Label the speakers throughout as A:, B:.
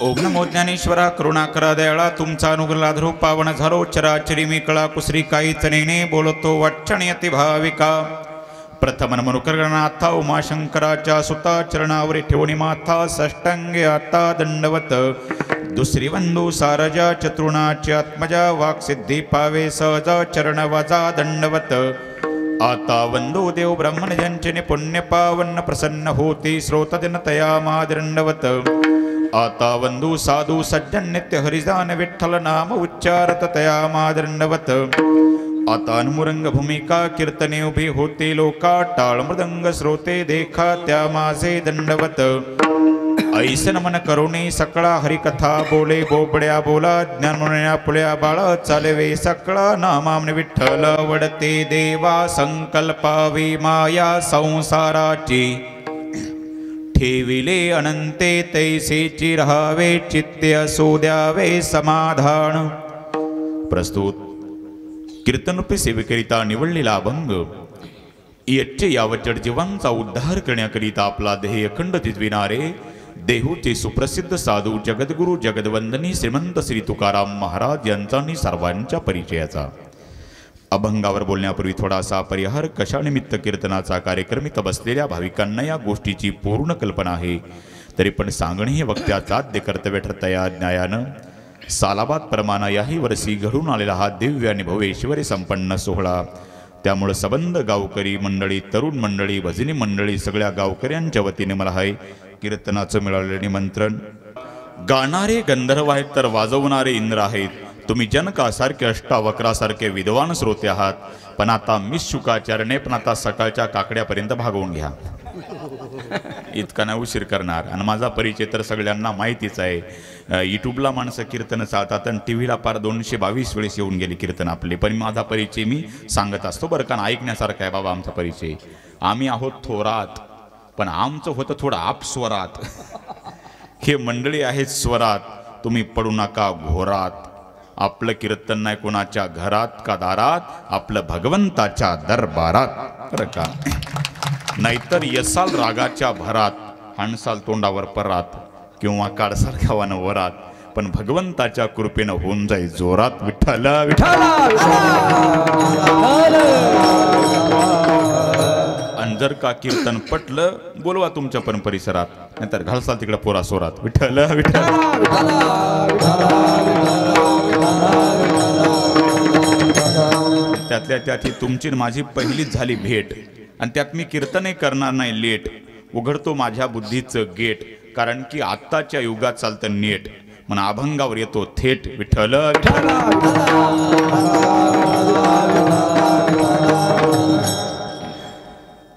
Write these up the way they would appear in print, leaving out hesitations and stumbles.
A: ओम नमो ज्ञानेश्वरा करुणाकरा दयाळा तुमचा अनुग्रह धरू पावन झालो चराचरी मी कळा कुसरी काहीच नेणे बोलतो वाटणयती भाविका प्रथम मनुकरनाथा उमाशंकराच्या सुता चरणावरी ठेवणी माथा षष्टांगे आता दंडवत दुसरी वंदू सारजा चतुर्णाची आत्मजा वाक्सिद्धी पावे सहज चरण वजा दंडवत आता वंदू देव ब्रह्मणजंचने पुण्य पावन प्रसन्न होती श्रोतदिन तया मादंडवत आता वंदू साधू सज्जन नित्य हरिजान विठ्ठल नाम उच्चारत तया मादंडवत आता अनुमुरंग भूमिका कीर्तने उभी होते लोका टाळ मृदंग श्रोते देखा त्या माझे दंडवत ऐसन मन करुणे सकळा हरिकथा बोले बोबड्या बोला ज्ञान म्हणण्या पुळ्या बाळा चालवे सकळा नामाम विठ्ठल वडते देवा संकल्पावी माया संसाराची ठेविले अनंते तैसेची राहावे चित्ते असो द्यावे समाधान। प्रस्तुत कीर्तनरूपी सेवेकरिता निवडलेला अभंग यच्चे यावचड जीवांचा उद्धार करण्याकरिता आपला ध्येय अखंड चितविणारे देहूचे सुप्रसिद्ध साधू जगद्गुरु जगदवंदनी श्रीमंत श्री तुकाराम महाराज यांचा आणि सर्वांच्या परिचयाचा। अभंगावर बोलण्यापूर्वी थोडासा परिहार कशानिमित्त कीर्तनाचा कार्यक्रम इथं बसलेल्या भाविकांना या गोष्टीची पूर्ण कल्पना आहे, तरी पण सांगणे हे वक्त्याचा आद्य कर्तव्य ठरतया न्यायानं सालाबाद प्रमाणा याही वर्षी घडून आलेला हा दिव्य आणि भव्येश्वरी संपन्न सोहळा, त्यामुळे सबंध गावकरी मंडळी तरुण मंडळी भजनी मंडळी सगळ्या गावकऱ्यांच्या वतीने मला हे कीर्तनाचं मिळालेले निमंत्रण। गाणारे गंधर्व आहेत तर वाजवणारे इंद्र आहेत, तुम्ही जनकासारखे अष्टावक्रासारखे विद्वान श्रोते आहात, पण आता मिस शुकाचार्यने पण आता सकाळच्या काकड्यापर्यंत भागवून घ्या, इतका नाही उशीर करणार। आणि माझा परिचय तर सगळ्यांना माहितीच आहे, यूट्यूबला माणसं कीर्तन चालतात आणि टी व्हीला पार 222 वेळेस येऊन गेली कीर्तन आपले, पण माझा परिचय मी सांगत असतो बरं का, ऐकण्यासारखा आहे बाबा आमचा परिचय। आम्ही आहोत थोरात, पण आमचं होतं थोडं आपस्वरात, हे मंडळी आहेत स्वरात, तुम्ही पडू नका घोरात। आपलं कीर्तन नाही कोणाच्या घरात का दारात, आपलं भगवंताच्या दरबारात बरं का, नाहीतर यसाल रागाच्या भरात, हणसाल तोंडावर परात किंवा काळसाल गावानं वरात, पण भगवंताच्या कृपेनं होऊन जाई जोरात विठ्ठल विठ्ठल। आणि जर का कीर्तन पटलं बोलवा तुमच्या पण परिसरात, नाहीतर घालसाल तिकडे पोरा सोरात विठ्ठल विठ्ठल। त्यातल्या त्यात ही तुमची माझी पहिलीच झाली भेट, आणि त्यात मी कीर्तनही करणार नाही लेट, उघडतो माझ्या बुद्धीचं गेट, कारण की आत्ताच्या युगात चालतं नेट, म्हणून अभंगावर येतो थेट विठ्ठल।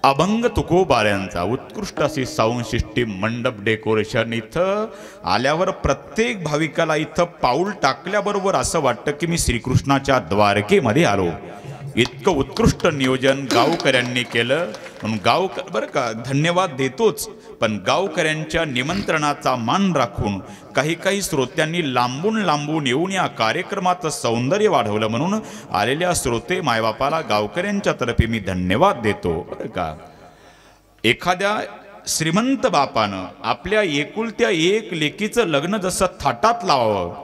A: अभंग तुकोबाऱ्यांचा उत्कृष्ट अशी साऊंड सिस्टीम मंडप डेकोरेशन, इथं आल्यावर प्रत्येक भाविकाला इथं पाऊल टाकल्याबरोबर असं वाटतं की मी श्रीकृष्णाच्या द्वारकेमध्ये आलो, इतकं उत्कृष्ट नियोजन गावकऱ्यांनी केलं, म्हणून बरं का धन्यवाद देतोच, पण गावकऱ्यांच्या निमंत्रणाचा मान राखून काही काही श्रोत्यांनी लांबून लांबून येऊन या कार्यक्रमाचं सौंदर्य वाढवलं, म्हणून आलेल्या श्रोते मायबापाला गावकऱ्यांच्या तर्फे मी धन्यवाद देतो बरं का। एखाद्या श्रीमंत बापानं आपल्या एकुलत्या एक लेकीचं लग्न जसं थाटात लावावं,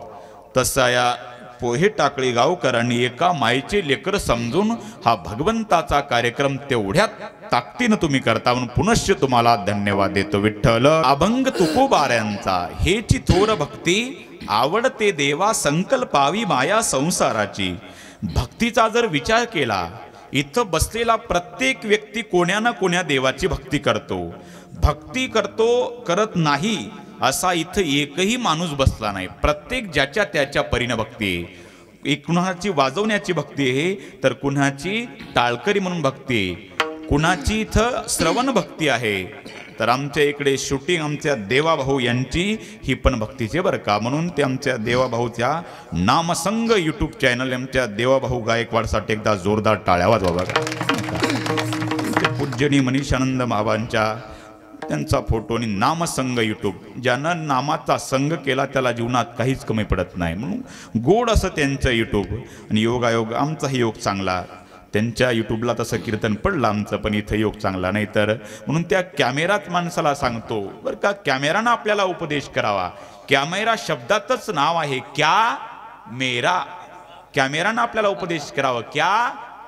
A: तसं या पोहे टाकळी गावकरांनी एका मायेचे लेकर समजून हा भगवंताचा कार्यक्रम तेवढ्यात ताकदीनं तुम्ही करता, म्हणून पुनश्च तुम्हाला धन्यवाद देतो विठ्ठल। अभंग तुकोबाऱ्यांचा हेची थोर भक्ती आवडते देवा संकल्पावी माया संसाराची। भक्तीचा जर विचार केला, इथं बसलेला प्रत्येक व्यक्ती कोण्या ना कोण्या देवाची भक्ती करतो, भक्ती करत नाही असा इथं एकही माणूस बसला नाही, प्रत्येक ज्याच्या त्याच्या परीने भक्ती आहे। कुणाची वाजवण्याची भक्ती आहे, तर कुणाची टाळकरी म्हणून भक्ती आहे, कुणाची इथं श्रवण भक्ती आहे, तर आमच्या इकडे शूटिंग आमच्या देवाभाऊ यांची ही पण भक्तीचे बरं का, म्हणून ते आमच्या देवाभाऊच्या नामसंग यूट्यूब चॅनल आमच्या देवाभाऊ गायकवाडसाठी एकदा जोरदार टाळ्या वाजवा बघा। पूज्यनी मनीषानंद बाबांच्या त्यांचा फोटो आणि नामसंग यूट्यूब, ज्यानं नामाचा संग केला त्याला जीवनात काहीच कमी पडत नाही, म्हणून गोड असं त्यांचं यूट्यूब। आणि योगायोग आमचाही योग चांगला, त्यांच्या यूट्यूबला तसं कीर्तन पडलं आमचं, पण इथं योग चांगला नाही तर, म्हणून त्या कॅमेरात माणसाला सांगतो बरं का, कॅमेरानं आपल्याला उपदेश करावा, कॅमेरा शब्दातच नाव आहे, क्या मेरा. कॅमेरानं आपल्याला उपदेश करावं, क्या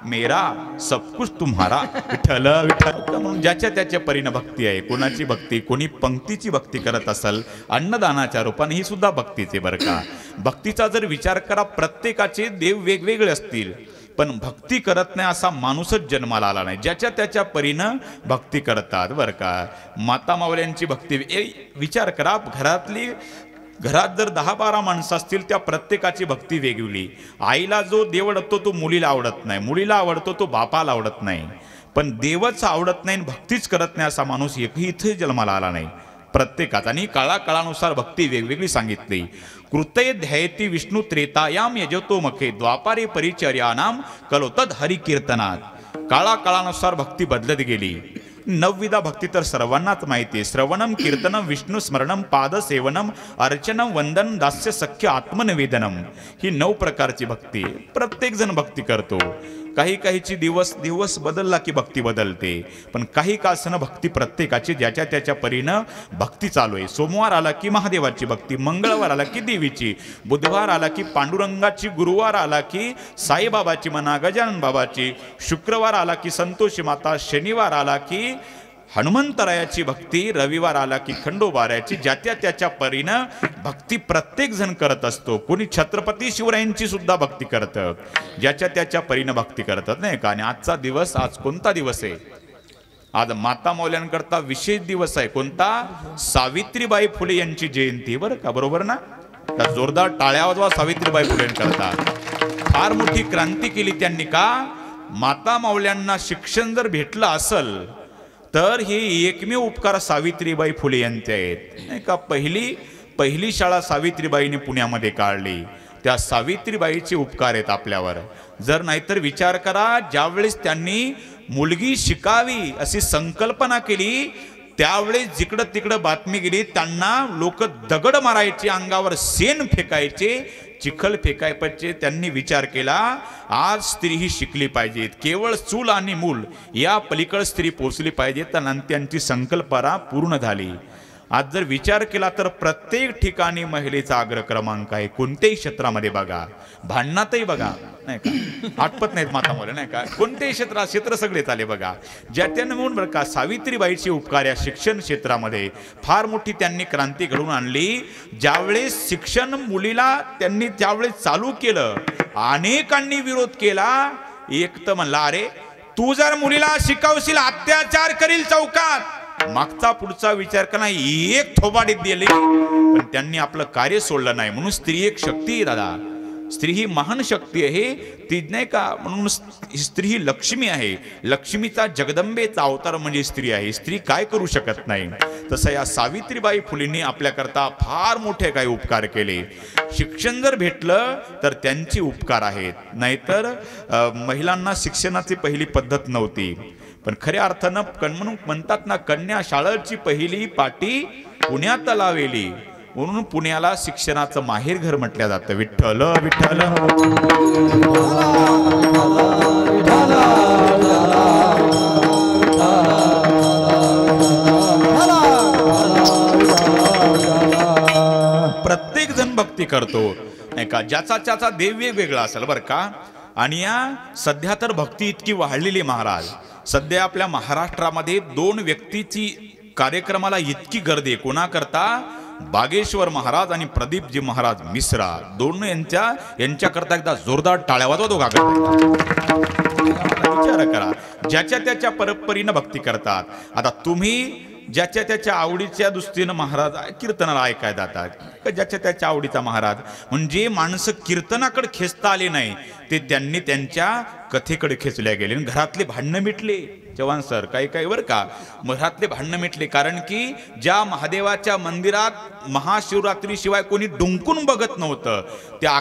A: मेरा सब कुछ तुम्हारा. विठ्ठल विठ्ठल म्हणून ज्याच्या त्याच्या परीनं भक्ती आहे. कोणाची भक्ती, कोणी पंक्तीची भक्ती करत असेल अन्नदानाच्या रूपाने, ही सुद्धा भक्तीचे बरं का. भक्तीचा जर विचार करा, प्रत्येकाचे देव वेगवेगळे असतील, पण भक्ती करत नाही असा माणूसच जन्माला आला नाही. ज्याच्या त्याच्या परीनं भक्ती करतात बरं का. माता मावल्यांची भक्ती, विचार करा, घरात जर 10-12 माणसं असतील, त्या प्रत्येकाची भक्ती वेगवेगळी. आईला जो देव आवडतो तो मुलीला आवडत नाही, मुलीला आवडतो तो बापाला आवडत नाही. पण देवच आवडत नाही, भक्तीच करत नाही असा माणूस एकही इथे जन्माला आला नाही. प्रत्येकात आणि काळाकाळानुसार भक्ती वेगवेगळी सांगितली. कृतये ध्यायती विष्णू त्रेतायाम यजतो मखे द्वापारे परिचर्यानाम कलोतद हरिकीर्तनात. काळाकाळानुसार भक्ती बदलत गेली. 9विधा भक्ती तर सर्वांनाच माहिती आहे. श्रवणम, कीर्तनम, विष्णू स्मरणम, पादसेवनम, अर्चनम, वंदन, दास्य, सख्य, आत्मनिवेदनम. ही 9 प्रकारची भक्ती. प्रत्येक जण भक्ती करतो. काहीची दिवस बदलला की भक्ती बदलते, पण काही का असणं भक्ती प्रत्येकाची ज्याच्या त्याच्या परीनं भक्ती चालू आहे. सोमवार आला की महादेवाची भक्ती, मंगळवार आला की देवीची, बुधवार आला की पांडुरंगाची, गुरुवार आला की साईबाबाची म्हणा, गजानन बाबाची, शुक्रवार आला की संतोषी माता, शनिवार आला की हनुमंतरायाची भक्ती, रविवार आला की खंडोबारायाची. ज्याच्या त्याच्या परीनं भक्ती प्रत्येक जण करत असतो. कोणी छत्रपती शिवरायांची सुद्धा भक्ती करतं, ज्याच्या त्याच्या परीनं भक्ती करतात नाही का. आणि आजचा दिवस, आज कोणता दिवस आहे? आज माता मौल्यांकरता विशेष दिवस आहे. कोणता? सावित्रीबाई फुले यांची जयंती बरं का. बरोबर ना? त्या जोरदार टाळ्या वाजवा सावित्रीबाई फुलेंकरता. फार मोठी क्रांती केली त्यांनी. का? माता मौल्यांना शिक्षण जर भेटलं असल तर हे एकमेव उपकार सावित्रीबाई फुले यांचे आहेत नाही का. पहिली शाळा सावित्रीबाईने पुण्यामध्ये काढली. त्या सावित्रीबाईचे उपकार आहेत आपल्यावर. जर नाहीतर विचार करा, ज्यावेळेस त्यांनी मुलगी शिकावी अशी संकल्पना केली, त्यावेळेस जिकडं तिकडं बातमी गेली, त्यांना लोक दगड मारायचे, अंगावर शेण फेकायचे, चिखल फेकायचे. त्यांनी विचार केला, आज स्त्री ही शिकली पाहिजे, केवळ चूल आणि मूल या पलीकडे स्त्री पोचली पाहिजे. तर त्यांची संकल्पना पूर्ण झाली. आज जर विचार केला तर प्रत्येक ठिकाणी महिलेचा अग्रक्रमांक आहे. कोणत्याही क्षेत्रामध्ये बघा, भांडणातही बघा नाही का, आटपत नाहीत माता मुलं नाही का. कोणत्याही क्षेत्र सगळे चाले बघा. ज्याच्यानं म्हणून बरं का, सावित्रीबाईची उपकार या शिक्षण क्षेत्रामध्ये फार मोठी त्यांनी क्रांती घडवून आणली. ज्यावेळेस शिक्षण मुलीला त्यांनी त्यावेळेस चालू केलं, अनेकांनी विरोध केला. एक तर म्हणला, अरे तू जर मुलीला शिकवशील अत्याचार करील चौकात. मागचा पुढचा विचार करा, एक थोबाडीत दिली, पण त्यांनी आपलं कार्य सोडलं नाही. म्हणून स्त्री एक शक्ती आहे दादा. स्त्री ही महान शक्ती आहे ती नाही का. म्हणून स्त्री ही लक्ष्मी आहे. लक्ष्मीचा, जगदंबेचा अवतार म्हणजे स्त्री आहे. स्त्री काय करू शकत नाही. तसं या सावित्रीबाई फुलेंनी आपल्याकरता फार मोठे काही उपकार केले. शिक्षण जर भेटलं तर त्यांचे उपकार आहेत. नाहीतर महिलांना शिक्षणाची पहिली पद्धत नव्हती. पण खऱ्या अर्थानं म्हणून म्हणतात ना, कन्या शाळेची पहिली पाटी पुण्यात लावेली. म्हणून पुण्याला शिक्षणाचं माहेर घर म्हटलं जातं. विठ्ठल विठ्ठल. प्रत्येक जण भक्ती करतो नाही का. ज्याचा त्याचा देव वेगवेगळा असेल बरं का. आणि या सध्या तर भक्ती इतकी वाढलेली महाराज. सध्या आपल्या महाराष्ट्रामध्ये 2 व्यक्तीची कार्यक्रमाला इतकी गर्दी आहे. कोणाकरता? बागेश्वर महाराज आणि प्रदीपजी महाराज मिश्रा. दोन यांच्याकरता एकदा जोरदार टाळ्या वाजवा दोघा. विचार करा, ज्याच्या त्याच्या परंपरेनं भक्ती करतात. आता तुम्ही ज्याच्या त्याच्या आवडीच्या दृष्टीनं महाराज कीर्तनाला ऐकाय जातात. ज्याच्या त्याच्या आवडीचा महाराज म्हणजे माणसं कीर्तनाकडे खेचता आले नाही, ते त्यांनी त्यांच्या कथेकडे खेचल्या गेले. घरातले भांडणं मिटले. चव्हाण सर काही बरं का, घरातले भांडणं मिटले. कारण की ज्या महादेवाच्या मंदिरात महाशिवरात्री शिवाय कोणी डुंकून बघत नव्हतं, त्या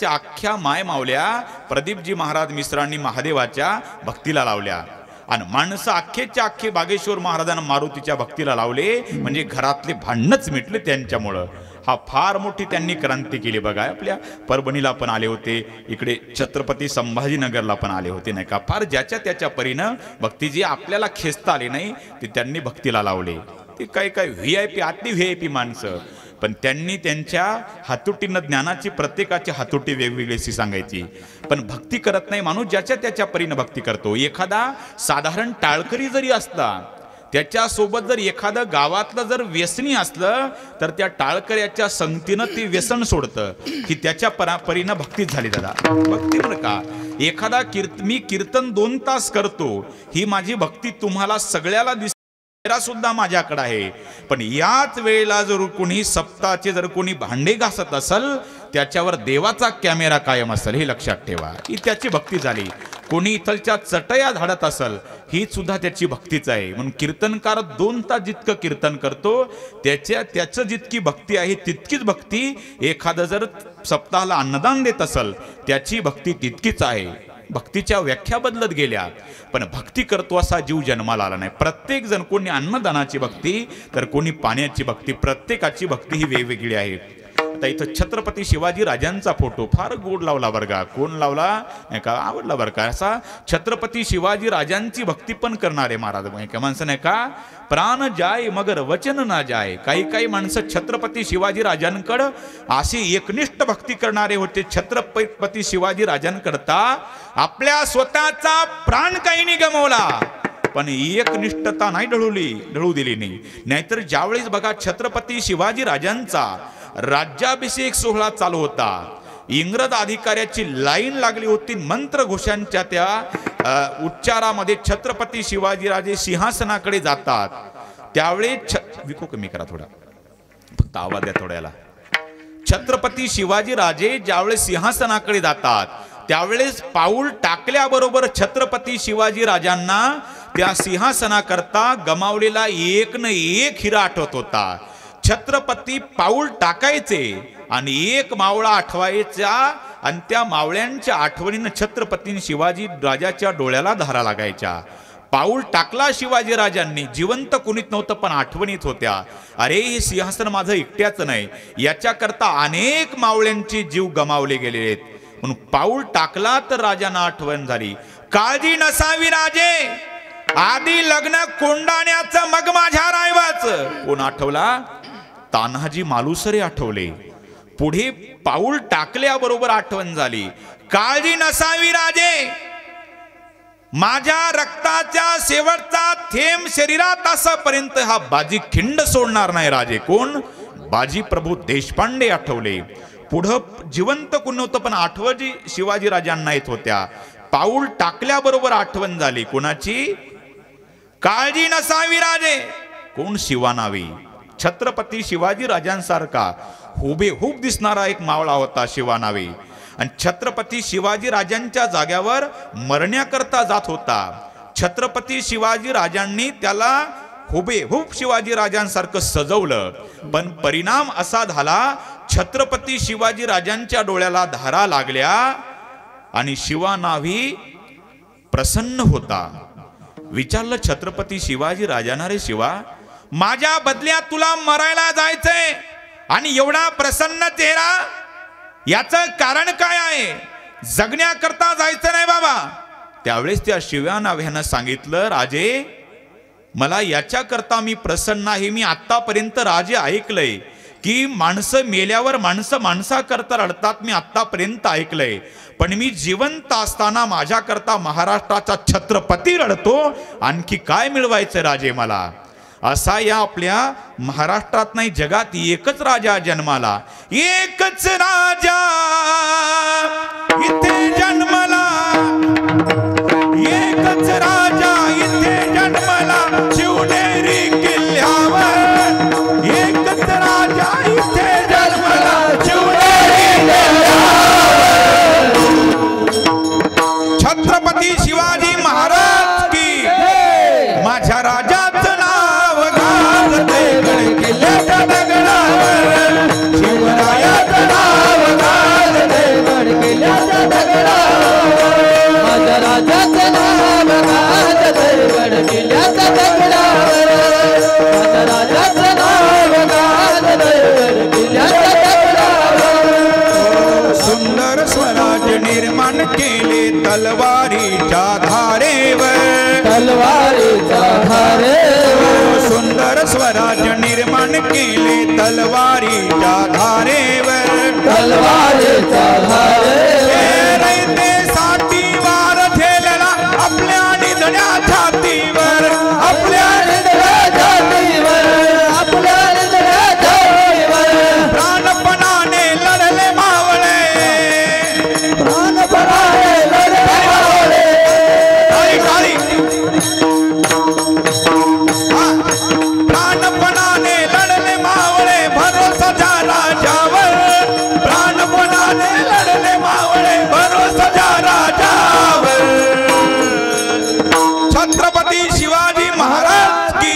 A: अख्ख्या माय मावल्या प्रदीपजी महाराज मिश्रांनी महादेवाच्या भक्तीला लावल्या. आणि माणसं अख्खे बागेश्वर महाराजांना मारुतीच्या भक्तीला लावले. म्हणजे घरातले भांडणच मिटले त्यांच्यामुळं. हा फार मोठी त्यांनी क्रांती केली बघा. आपल्या परभणीला पण आले होते, इकडे छत्रपती संभाजीनगरला पण आले होते नाही का. फार ज्याच्या त्याच्या परीनं भक्ती जी आपल्याला खेचता आली नाही, ते त्यांनी भक्तीला लावले. ते काही VIP, अति VIP माणसं. पण त्यांनी त्यांच्या हातोटीनं ज्ञानाची प्रत्येकाची हातोटी वेगवेगळी अशी सांगायची. पण भक्ती करत नाही माणूस, ज्याच्या त्याच्या परीनं भक्ती करतो. एखादा साधारण टाळकरी जरी असला, त्याच्यासोबत जर एखादं गावातलं जर व्यसनी असलं, तर त्या टाळकऱ्याच्या संगतीनं ते व्यसन सोडतं की त्याच्या परीनं भक्तीच झाली. दादा भक्ती बरं का. एखादा मी कीर्तन 2 तास करतो, ही माझी भक्ती तुम्हाला सगळ्याला सुद्धा माझ्याकडे आहे. पण याच वेळेला जर कोणी सप्ताहाचे जर कोणी भांडे घासत असेल, त्याच्यावर देवाचा कॅमेरा कायम असेल, हे लक्षात ठेवा. ही त्याची भक्ती झाली. कोणी इथलच्या चटया झाडत असेल, ही सुद्धा त्याची भक्तीच आहे. म्हणून कीर्तनकार 2 तास जितकं कीर्तन करतो, त्याचं जितकी भक्ती आहे तितकीच भक्ती. एखादं जर सप्ताहाला अन्नदान देत असेल, त्याची भक्ती तितकीच आहे. भक्तीच्या व्याख्या बदलत गेल्या, पण भक्ती करतो असा जीव जन्माला आला नाही. प्रत्येक जण, कोणी अन्नदानाची भक्ती तर कोणी पाण्याची भक्ती, प्रत्येकाची भक्ती ही वेगवेगळी आहे. आता इथं छत्रपती शिवाजी राजांचा फोटो फार गोड लावला बरं का. कोण लावला नाही का, आवडला बरं का. असा छत्रपती शिवाजी राजांची भक्ती पण करणारे महाराज. एका माणसं नाही का, प्राण जाय मगर वचन ना जाय. काही माणसं छत्रपती शिवाजी राजांकडं अशी एकनिष्ठ भक्ती करणारे होते. छत्रपती शिवाजी राजांकरता आपल्या स्वतःचा प्राण काही नाही गमवला, पण एकनिष्ठता नाही ढळू दिली नाही. नाहीतर ज्यावेळेस बघा छत्रपती शिवाजी राजांचा राज्याभिषेक सोहळा चालू होता, इंग्रज अधिकाऱ्याची लाईन लागली होती. मंत्रघोषांच्या त्या उच्चारामध्ये छत्रपती शिवाजीराजे सिंहासनाकडे जातात. त्यावेळेस विको कमी करा थोडा, फक्त आवाज द्या थोड्याला. छत्रपती शिवाजीराजे ज्यावेळेस सिंहासनाकडे जातात, त्यावेळेस पाऊल टाकल्याबरोबर छत्रपती शिवाजीराजांना त्या सिंहासनाकरता गमावलेला एक न एक हिरा आठवत होता. छत्रपती पाऊल टाकायचे आणि एक मावळा आठवायचा, आणि त्या मावळ्यांच्या आठवणीनं छत्रपती शिवाजी राजाच्या डोळ्याला धारा लागायच्या. पाऊल टाकला शिवाजी राजांनी, जिवंत कुणीत नव्हतं पण आठवणीत होत्या. अरे हे सिंहासन माझं एकट्याच नाही, याच्याकरता अनेक मावळ्यांचे जीव गमावले गेलेले आहेत. म्हणून पाऊल टाकला तर राजांना आठवण झाली. काळजी नसावी राजे, आधी लग्न कोंडाण्याचं मग माझ्या रायवाचं. कोण आठवला? तान्हाजी मालुसरे आठवले. पुढे पाऊल टाकल्याबरोबर आठवण झाली. काळजी नसावी राजे, माझ्या रक्ताच्या शेवटचा थेंब शरीरात असापर्यंत हा बाजी खिंड सोडणार नाही राजे. कोण? बाजी प्रभू देशपांडे आठवले. पुढं जिवंत कोण नव्हतं पण आठवणी शिवाजी राजांना येत होत्या. पाऊल टाकल्याबरोबर आठवण झाली. कोणाची? काळजी नसावी राजे. कोण? शिवानावी. छत्रपती शिवाजी राजांसारखा हुबेहूब दिसणारा एक मावळा होता शिवानावी, आणि छत्रपती शिवाजी राजांच्या जाग्यावर मरण्याकरता जात होता. छत्रपती शिवाजी राजांनी त्याला हुबेहूब शिवाजी राजांसारखं सजवलं, पण परिणाम असा झाला, छत्रपती शिवाजी राजांच्या डोळ्याला धारा लागल्या आणि शिवानावी प्रसन्न होता. विचारलं छत्रपती शिवाजी राजांना, रे शिवा, माझ्या बदल्यात तुला मरायला जायचंय आणि एवढा प्रसन्न चेहरा, याचं कारण काय आहे? जगण्याकरता जायचं नाही बाबा. त्यावेळेस त्या शिवानाव्यानं सांगितलं, राजे मला याच्याकरता मी प्रसन्न आहे. मी आतापर्यंत राजे ऐकलंय की माणसं मेल्यावर माणसाकरता रडतात. मी आतापर्यंत ऐकलंय, पण मी जिवंत असताना माझ्याकरता महाराष्ट्राचा छत्रपती रडतो. आणखी काय मिळवायचं राजे मला? असा या आपल्या महाराष्ट्रात नाही, जगात एकच राजा जन्माला, एकच राजा इथे जन्मला, एकच राजा इथे जन्मला, शिवनेरी किल्ल्यावर, एकच राजा इथे जन्मला, शिवनेरी किल्ल्यावर. छत्रपती शिवाजी महाराज की. माझ्या राजाचं नाव गाजते गड किल्ल्याच्या दगडावर, शिवरायाचं नाव गाजते गड किल्ल्याच्या दगडावर, माझ्या राजाचं नाव गाजते गड किल्ल्याच्या दगडावर, माझ्या राजाचं नाव गाजते गड किल्ल्याच्या दगडावर. सुंदर स्वराज निर्माण केले तलवारीच्या धारेवर, तलवारीच्या धारेवर. सुंदर स्वराज निर्माण केले तलवारीच्या धारेवर,
B: तलवारीच्या धारेवर
A: रयतेसाठी वार झेलला आपल्या निधड्या छातीवर, आपल्या
B: निधड्या छातीवर, आपल्या निधड्या छातीवर
A: प्राणपणाने लढले मावळे,
B: प्राणपणाने लढले मावळे.
A: प्राणपणाने लढले मावळे भरोसा राजावर, प्राणपणाने लढले मावळे भरोसा राजावर. छत्रपती शिवाजी महाराज की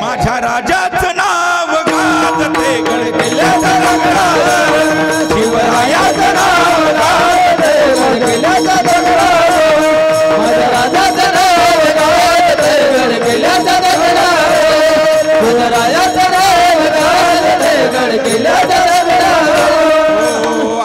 A: माझ्या राजाचं नाव गाजते गडकिल्ल्याच्या डोंगरावर, शिवरायाचं नाव गाजते
B: गडकिल्ल्याच्या डोंगरावर, माझ्या राजाचं नाव गाजते गडकिल्ल्याच्या डोंगरावर, माझ्या राजाचं नाव गाजते गडकिल्ल्याच्या डोंगरावर.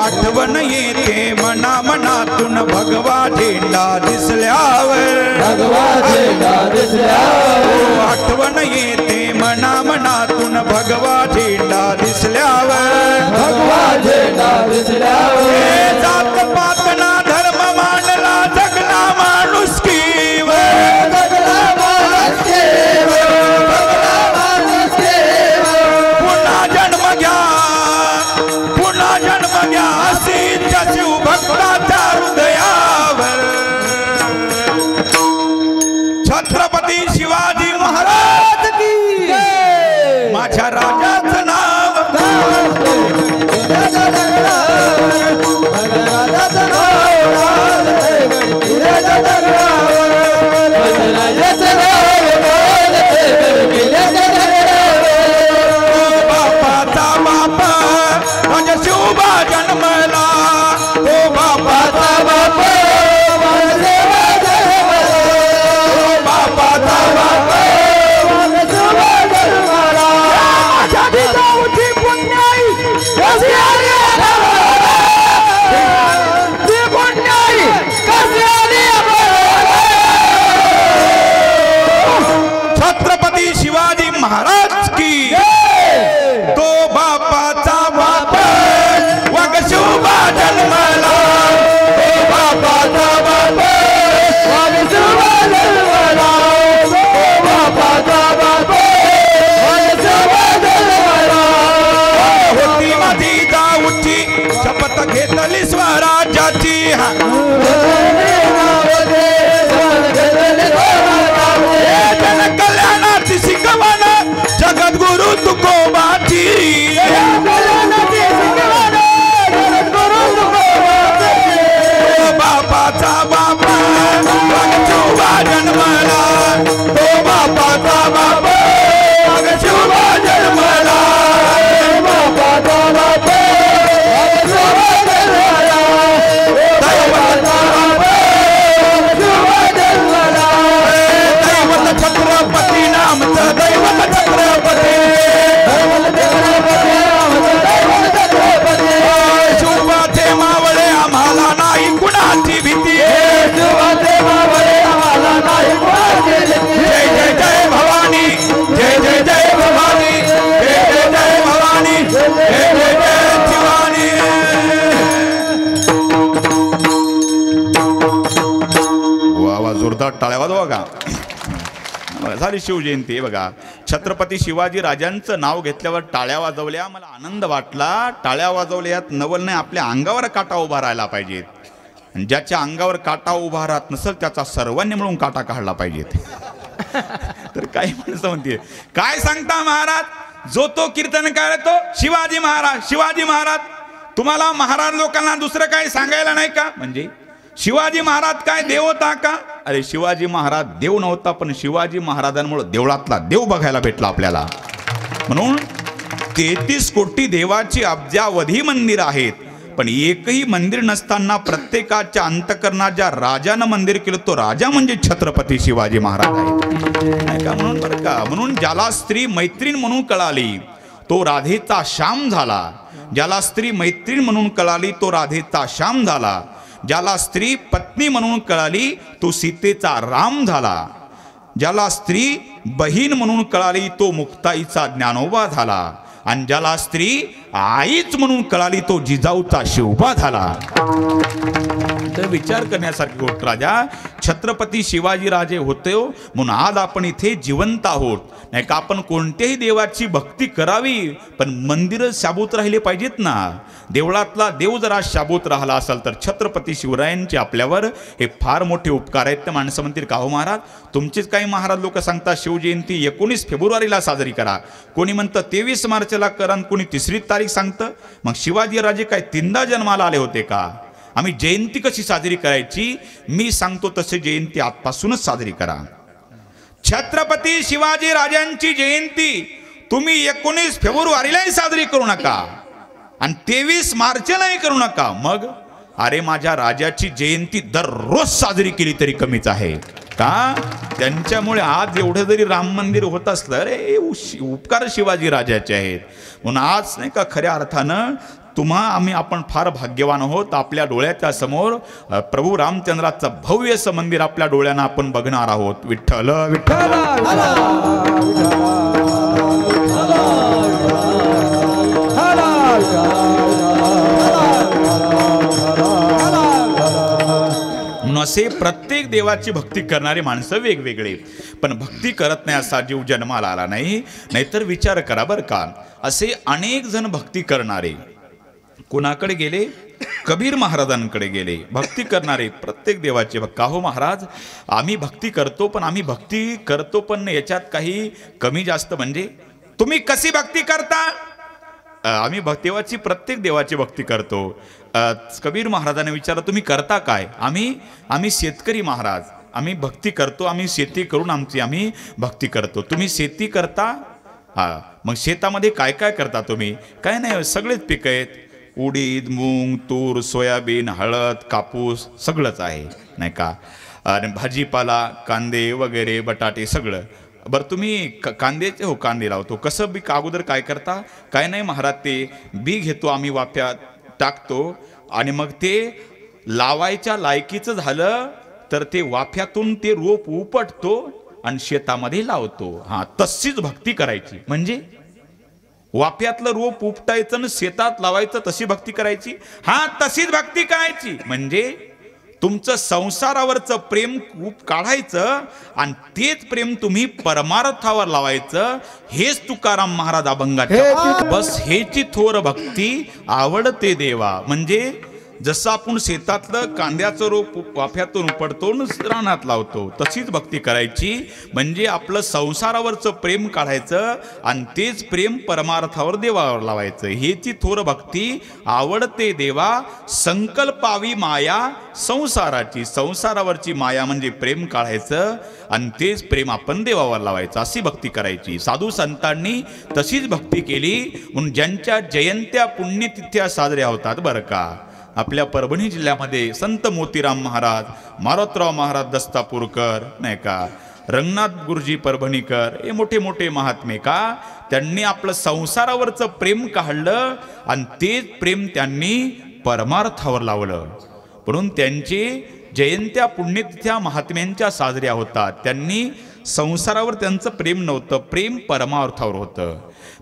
A: आठवण येते मना मनातून भगवा झेंडा दिसल्यावर,
B: भगवा झेंडा दिसल्यावर,
A: आठवण येते मना मनातून भगवा झेंडा दिसल्यावर,
B: भगवा झेंडा दिसल्यावर
A: जात पातना धर्म मांडला जगला माणुसकीवर,
B: जगला माणुसकीवर, जगला माणुसकीवर.
A: पुन्हा जन्म घ्या, पुन्हा जन्म घ्या असीच्या शिवभक्ताच्या हृदयावर. छत्रपती शिवाजी महाराज की माझ्या राजाचं नाव
B: गडकिल्ल्याच्या डोंगरावर, माझ्या राजाचं नाव गाजते गडकिल्ल्याच्या डोंगरावर, माझ्या राजाचं नाव गाजते गडकिल्ल्याच्या डोंगरावर.
A: बापाचा बाप माझ्या शिवबा जन्मला, ओ बापाचा बाप
B: माझा देवा जन्मला,
A: बापाचा बाप
B: माझा देवा जन्मला.
A: जिजाऊची पुण्याई
B: कशी आली आम्हाला, ती पुण्याई कशी आली आम्हाला.
A: छत्रपती शिवाजी महाराज की तो बापाचा बाप वाघ शिवबा जन्मला, तो बापाचा बाप
B: माझा देवा जन्मला, बापाचा बाप माझा देवा जन्मला.
A: होती माझी जाऊची शपथ घेतली स्वराज्याची, जन कल्याणाची शिकवण जगद्गुरु तुकोबाची, बापाचा बाप वाघ शिवबा जन्मला, तो बापाचा बाप वाघ शिवबा जन्मला.
B: बापाचा बाप
A: दैवत छत्रपती नामचं दैवत छत्रपती, शिवबाचे मावळे आम्हाला नाही कुणाची भीती, जय जय जय भवानी, जय जय जय भवानी, जय जय जय भवानी, जय जय जय शिवानी. वा वा जोरदार टाळ्या वाजवा का. झाली शिवजयंती बघा. छत्रपती शिवाजी राजांचं नाव घेतल्यावर टाळ्या वाजवल्या, मला आनंद वाटला. टाळ्या वाजवल्यात नवल नाही, आपल्या अंगावर काटा उभा राहायला पाहिजेत. ज्याच्या अंगावर काटा उभा राहत नसेल त्याचा सर्वांनी मिळून काटा काढला पाहिजेत. तर काही माणसं म्हणते काय सांगता महाराज, जो तो कीर्तनकार तो शिवाजी महाराज, शिवाजी महाराज. तुम्हाला महाराज लोकांना दुसरं काही सांगायला नाही का? म्हणजे शिवाजी महाराज काय देव होता का? अरे शिवाजी महाराज देव नव्हता, पण शिवाजी महाराजांमुळे देवळातला देव बघायला भेटला आपल्याला. म्हणून 33 कोटी देवाची अब्जावधी मंदिर आहेत, पण एकही मंदिर नसताना प्रत्येकाच्या अंतकरणात ज्या राजानं मंदिर केलं तो राजा म्हणजे छत्रपती शिवाजी महाराज आहे नाही का. म्हणून बरं का, म्हणून ज्याला स्त्री मैत्रीण म्हणून कळाली तो राधेचा श्याम झाला. ज्याला स्त्री मैत्रीण म्हणून कळाली तो राधेचा श्याम झाला. ज्याला स्त्री पत्नी म्हणून कळाली तो सीतेचा राम झाला. ज्याला स्त्री बहीण म्हणून कळाली तो मुक्ताईचा ज्ञानोबा झाला, आणि ज्याला स्त्री आईच म्हणून कळाली तो जिजाऊचा शिवबा झाला. तर विचार करण्यासारखी गोष्ट राजा छत्रपती शिवाजी राजे होते म्हणून आज आपण इथे जिवंत आहोत. नाही का आपण कोणत्याही देवाची भक्ती करावी पण मंदिर शाबूत राहिले पाहिजेत ना. देवळातला देव जरा शाबूत राहिला असेल तर छत्रपती शिवरायांचे आपल्यावर हे फार मोठे उपकार आहेत. तर माणसं म्हणतील का हो महाराज तुमचेच काही महाराज लोक सांगतात शिवजयंती 19 फेब्रुवारीला साजरी करा, कोणी म्हणतं 23 मार्चला करा, कोणी 3 तारीख सांगतं. मग शिवाजी राजे काय 3दा जन्माला आले होते का? आम्ही जयंती कशी साजरी करायची मी सांगतो तसे जयंती आजपासूनच साजरी करा. छत्रपती शिवाजी राजांची जयंती तुम्ही 19 फेब्रुवारीलाही साजरी करू नका आणि 23 मार्चलाही करू नका. मग अरे माझ्या राजाची जयंती दररोज साजरी केली तरी कमीच आहे का? त्यांच्यामुळे आज एवढं जरी राम मंदिर होत असलं रे उपकार शिवाजी राजाचे आहेत. म्हणून आज नाही का खऱ्या अर्थानं आपण फार भाग्यवान आहोत. आपल्या डोळ्याच्या समोर प्रभू रामचंद्राचं भव्य असं मंदिर आपल्या डोळ्यानं आपण बघणार आहोत. विठ्ठल विठ्ठल असे प्रत्येक देवाची भक्ती करणारे माणसं वेगवेगळे, पण भक्ती करत नाही असा जीव जन्माला आला नाही. नाहीतर विचार करा बरं का, असे अनेक जण भक्ती करणारे कोणाकडे गेले? कबीर महाराजांकडे गेले. भक्ती करणारे प्रत्येक देवाचे का हो महाराज आम्ही भक्ती करतो पण याच्यात काही कमी जास्त म्हणजे तुम्ही कशी भक्ती करता? आम्ही देवाची प्रत्येक देवाची भक्ती करतो. कबीर महाराजांनी विचारलं तुम्ही करता काय? आम्ही शेतकरी महाराज, आम्ही भक्ती करतो, आम्ही शेती करून आम्ही भक्ती करतो. तुम्ही शेती करता? हा, मग शेतामध्ये काय काय करता तुम्ही? काय नाही सगळेच पिकं आहेत, उडीद मूग तूर सोयाबीन हळद कापूस सगळंच आहे नाही का, आणि भाजीपाला कांदे वगैरे बटाटे सगळं. बरं तुम्ही कांद्याचे हो कांदे लावतो, कसं बी अगोदर काय करता? काय नाही महाराज ते बी घेतो आम्ही वाफ्यात टाकतो आणि मग ते लावायच्या लायकीचं झालं तर ते वाफ्यातून ते रोप उपटतो आणि शेतामध्ये लावतो. हा तशीच भक्ती करायची. म्हणजे वाफ्यातलं रोप उपटायचं आणि शेतात लावायचं तशी भक्ती करायची? हा तशीच भक्ती करायची. म्हणजे तुमचं संसारावरचं प्रेम खूप काढायचं आणि तेच प्रेम तुम्ही परमार्थावर लावायचं. हेच तुकाराम महाराज अभंगात बस हेची थोर भक्ती आवडते देवा. म्हणजे जसं आपण शेतातलं कांद्याचं रोप वाफ्यातून उपडतो रानात लावतो तशीच भक्ती करायची. म्हणजे आपलं संसारावरचं प्रेम काढायचं आणि तेच प्रेम परमार्थावर देवावर लावायचं. हेची थोर भक्ती आवडते देवा. संकल्पावी माया संसाराची, संसारावरची माया म्हणजे प्रेम काढायचं आणि तेच प्रेम आपण देवावर लावायचं अशी भक्ती करायची. साधू संतांनी तशीच भक्ती केली म्हणून ज्यांच्या जयंत्या पुण्यतिथ्या साजऱ्या होतात बरं का. आपल्या परभणी जिल्ह्यामध्ये संत मोतीराम महाराज, मारोतराव महाराज दस्तापूरकर नाही का, रंगनाथ गुरुजी परभणीकर हे मोठे मोठे महात्मे का त्यांनी आपलं संसारावरचं प्रेम काढलं आणि तेच प्रेम त्यांनी परमार्थावर लावलं. म्हणून त्यांची जयंत्या पुण्यतिथ्या महात्म्यांच्या साजऱ्या होतात. त्यांनी संसारावर त्यांचं प्रेम नव्हतं, प्रेम परमार्थावर होतं.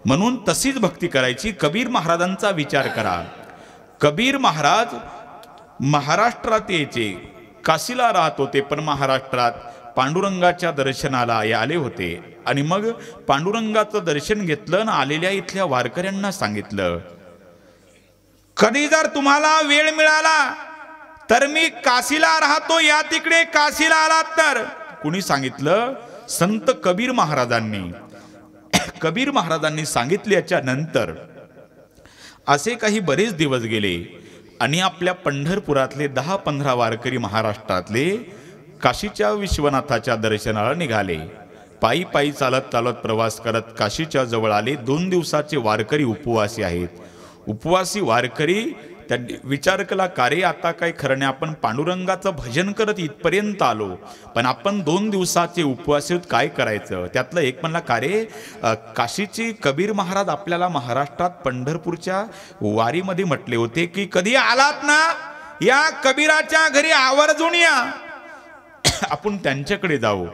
A: म्हणून तशीच भक्ती करायची. कबीर महाराजांचा विचार करा. कबीर महाराज महाराष्ट्रात यायचे, काशीला राहत होते पण महाराष्ट्रात पांडुरंगाच्या दर्शनाला आले होते. आणि मग पांडुरंगाचं दर्शन घेतलं आणि आलेल्या इथल्या वारकऱ्यांना सांगितलं कधी जर तुम्हाला वेळ मिळाला तर मी काशीला राहतो, या तिकडे काशीला आलात तर. कुणी सांगितलं? संत कबीर महाराजांनी. कबीर महाराजांनी सांगितल्याच्या नंतर असे काही बरेच दिवस गेले आणि आपल्या पंढरपुरातले 10-15 वारकरी महाराष्ट्रातले काशीच्या विश्वनाथाच्या दर्शनाला निघाले. पायी पायी चालत चालत प्रवास करत काशीच्या जवळ आले. 2 दिवसाचे वारकरी उपवासी आहेत. उपवासी वारकरी त्यांनी विचार केला का रे आता काय खरं नाही, आपण पांडुरंगाचं भजन करत इथपर्यंत आलो पण आपण 2 दिवसाचे उपवासी काय करायचं. त्यातलं एक म्हणला का रे काशीचे कबीर महाराज आपल्याला महाराष्ट्रात पंढरपूरच्या वारीमध्ये म्हटले होते की कधी आलात ना या कबीराच्या घरी आवर्जून या, आपण त्यांच्याकडे जाऊ.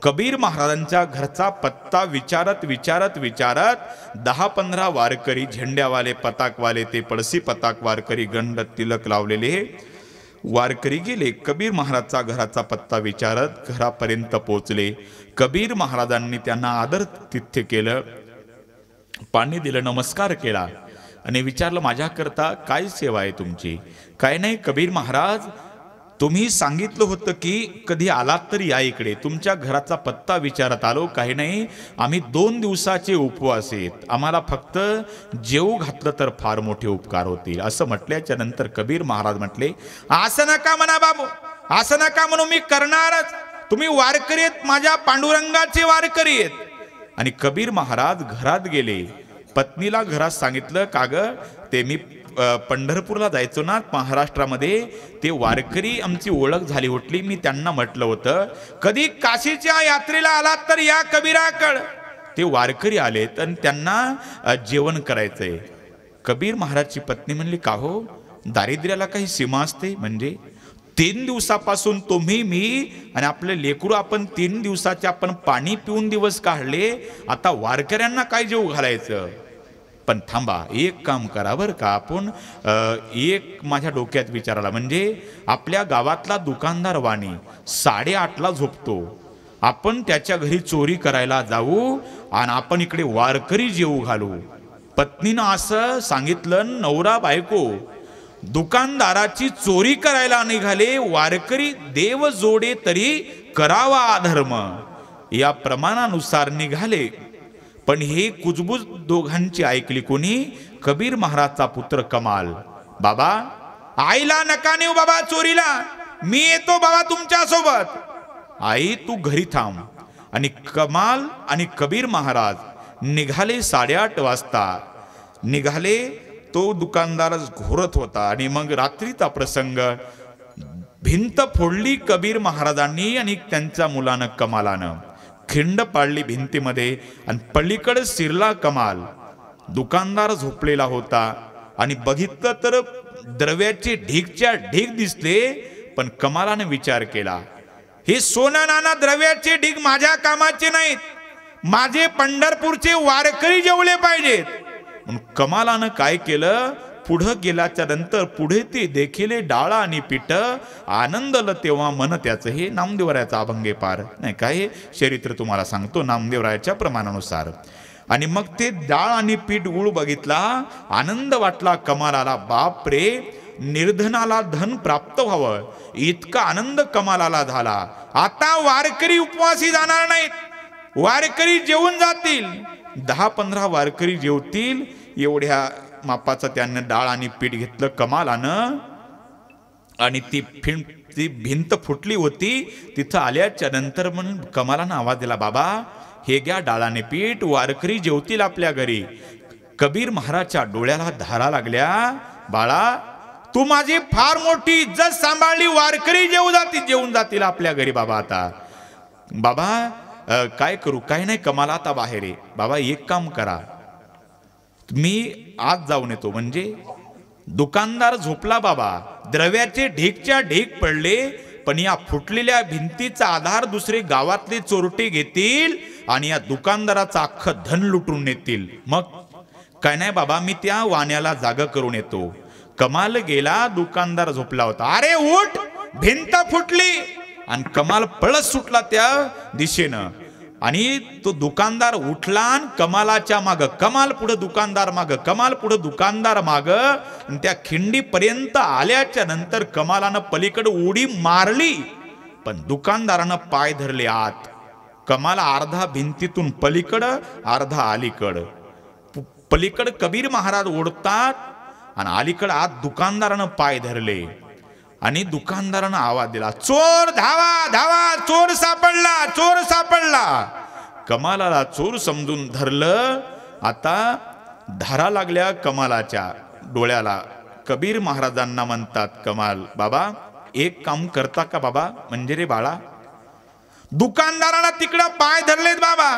A: कबीर महाराजांच्या घरचा पत्ता विचारत विचारत विचारत 10-15 वारकरी, झेंड्यावाले, पताकवाले, ते पळसी पताक वारकरी, गंड तिलक लावलेले वारकरी गेले. कबीर महाराजचा घराचा पत्ता विचारत घरापर्यंत पोहोचले. कबीर महाराजांनी त्यांना आदर तिथ्य केलं, पाणी दिलं, नमस्कार केला आणि विचारलं, माझ्याकरता काय सेवा आहे तुमची? काय नाही कबीर महाराज, तुम्ही सांगितलं होतं की कधी आलात तर या इकडे, तुमच्या घराचा पत्ता विचारत आलो. काही नाही, आम्ही 2 दिवसाचे उपवास आहेत, आम्हाला फक्त जेवू घातलं तर फार मोठे उपकार होतील. असं म्हटल्याच्या नंतर कबीर महाराज म्हटले, असं नका म्हणा बाबू, असं नका म्हणू, मी करणारच. तुम्ही वारकरी आहेत, माझ्या पांडुरंगाचे वारकरी आहेत. आणि कबीर महाराज घरात गेले. पत्नीला घरात सांगितलं, का ग, ते मी पंढरपूरला जायचो ना महाराष्ट्रामध्ये, ते वारकरी आमची ओळख झाली होती. मी त्यांना म्हटलं होतं, कधी काशीच्या यात्रेला आलात तर या कबीराकड. ते वारकरी आलेत आणि त्यांना जेवण करायचंय. कबीर महाराजची पत्नी म्हणली, का हो, दारिद्र्याला काही सीमा असते? म्हणजे 3 दिवसापासून तुम्ही, मी आणि आपलं लेकरू, आपण 3 दिवसाचे आपण पाणी पिऊन दिवस काढले, आता वारकऱ्यांना काय जेवू घालायचं? पण थांबा, एक काम करा बरं का, आपण एक माझ्या डोक्यात विचार आला. म्हणजे आपल्या गावातला दुकानदार वाणी 8:30ला झोपतो, आपण त्याच्या घरी चोरी करायला जाऊ आणि आपण इकडे वारकरी जेवू घालू. पत्नीनं असं सांगितलं, नवरा बायको दुकानदाराची चोरी करायला निघाले, वारकरी देव जोडे तरी करावा अधर्म, या प्रमाणानुसार निघाले. पण हे कुजबुज दोघांची ऐकली कोणी? कबीर महाराजचा पुत्र कमाल. बाबा, आईला नका नेऊ बाबा चोरीला, मी येतो बाबा तुमच्या सोबत. आई तू घरी थांब. आणि कमाल आणि कबीर महाराज निघाले. 8:30 वाजता निघाले. तो दुकानदार घोरत होता. आणि मग रात्रीचा प्रसंग, भिंत फोडली कबीर महाराजांनी आणि त्यांच्या मुलानं कमालानं, खिंड पाडली भिंतीमध्ये आणि पलीकडे शिरला कमाल. दुकानदार झोपलेला होता आणि बघितलं तर द्रव्याचे ढीगच्या ढीग दिसले. पण कमालाने विचार केला, हे सोनं नाना द्रव्याचे ढीग माझ्या कामाचे नाहीत, माझे पंढरपूरचे वारकरी जेवले पाहिजेत. म्हणून कमालानं काय केलं, पुढं गेल्याच्या नंतर पुढे ते देखिले डाळा आणि पीठ, आनंदल तेव्हा मन त्याचं. हे नामदेवरायाचा अभंगे पार नाही काय, चरित्र तुम्हाला सांगतो नामदेवरायाच्या प्रमाणानुसार. आणि मग ते डाळ आणि पीठ गुळ बघितला, आनंद वाटला कमालाला. बाप रे, निर्धनाला धन प्राप्त व्हावं इतका आनंद कमालाला झाला. आता वारकरी उपवासी जाणार नाहीत, वारकरी जेवून जातील. 10-15 वारकरी जेवतील एवढ्या मापाचं त्यानं डाळ आणि पीठ घेतलं कमालानं. आणि ती भिंत फुटली होती, तिथं आल्याच्या नंतर म्हणून कमालानं आवाज दिला, बाबा हे घ्या डाळ आणि पीठ, वारकरी जेवतील आपल्या घरी. कबीर महाराजच्या डोळ्याला धारा लागल्या, बाळा तू माझी फार मोठी इज्जत सांभाळली, वारकरी जेवून जातील आपल्या घरी. बाबा आता बाबा काय करू? काय नाही, कमाला आता बाहेर आहे. बाबा एक काम करा, मी आज जाऊन येतो. म्हणजे दुकानदार झोपला बाबा, द्रव्याचे ढीगच्या ढीग पडले. पण या फुटलेल्या भिंतीचा आधार दुसरे गावातले चोरटे घेतील आणि या दुकानदाराचं अख्खं धन लुटून नेतील. मग काय नाही बाबा, मी त्या वाण्याला जागा करून येतो. कमाल गेला, दुकानदार झोपला होता. अरे उठ, भिंत फुटली. आणि कमाल पळत सुटला त्या दिशेनं. आणि तो दुकानदार उठला आणि कमालाच्या माग, कमाल पुढे दुकानदार माग, कमाल पुढे दुकानदार माग. आणि त्या खिंडीपर्यंत आल्याच्या नंतर कमालानं पलीकडे उडी मारली, पण दुकानदारानं पाय धरले आत. कमाल अर्धा भिंतीतून पलीकडं, अर्धा अलीकडं. पलीकडं कबीर महाराज ओढतात आणि अलीकडं आत दुकानदारानं पाय धरले. आणि दुकानदारानं आवाज दिला, चोर धावा धावा, चोर सापडला, चोर सापडला. कमालाला चोर समजून धरलं. आता धारा लागल्या कमालाच्या डोळ्याला. कबीर महाराजांना म्हणतात, कमाल बाबा एक काम करता का बाबा? म्हणजे रे बाळा, दुकानदाराला तिकडं पाय धरलेत बाबा.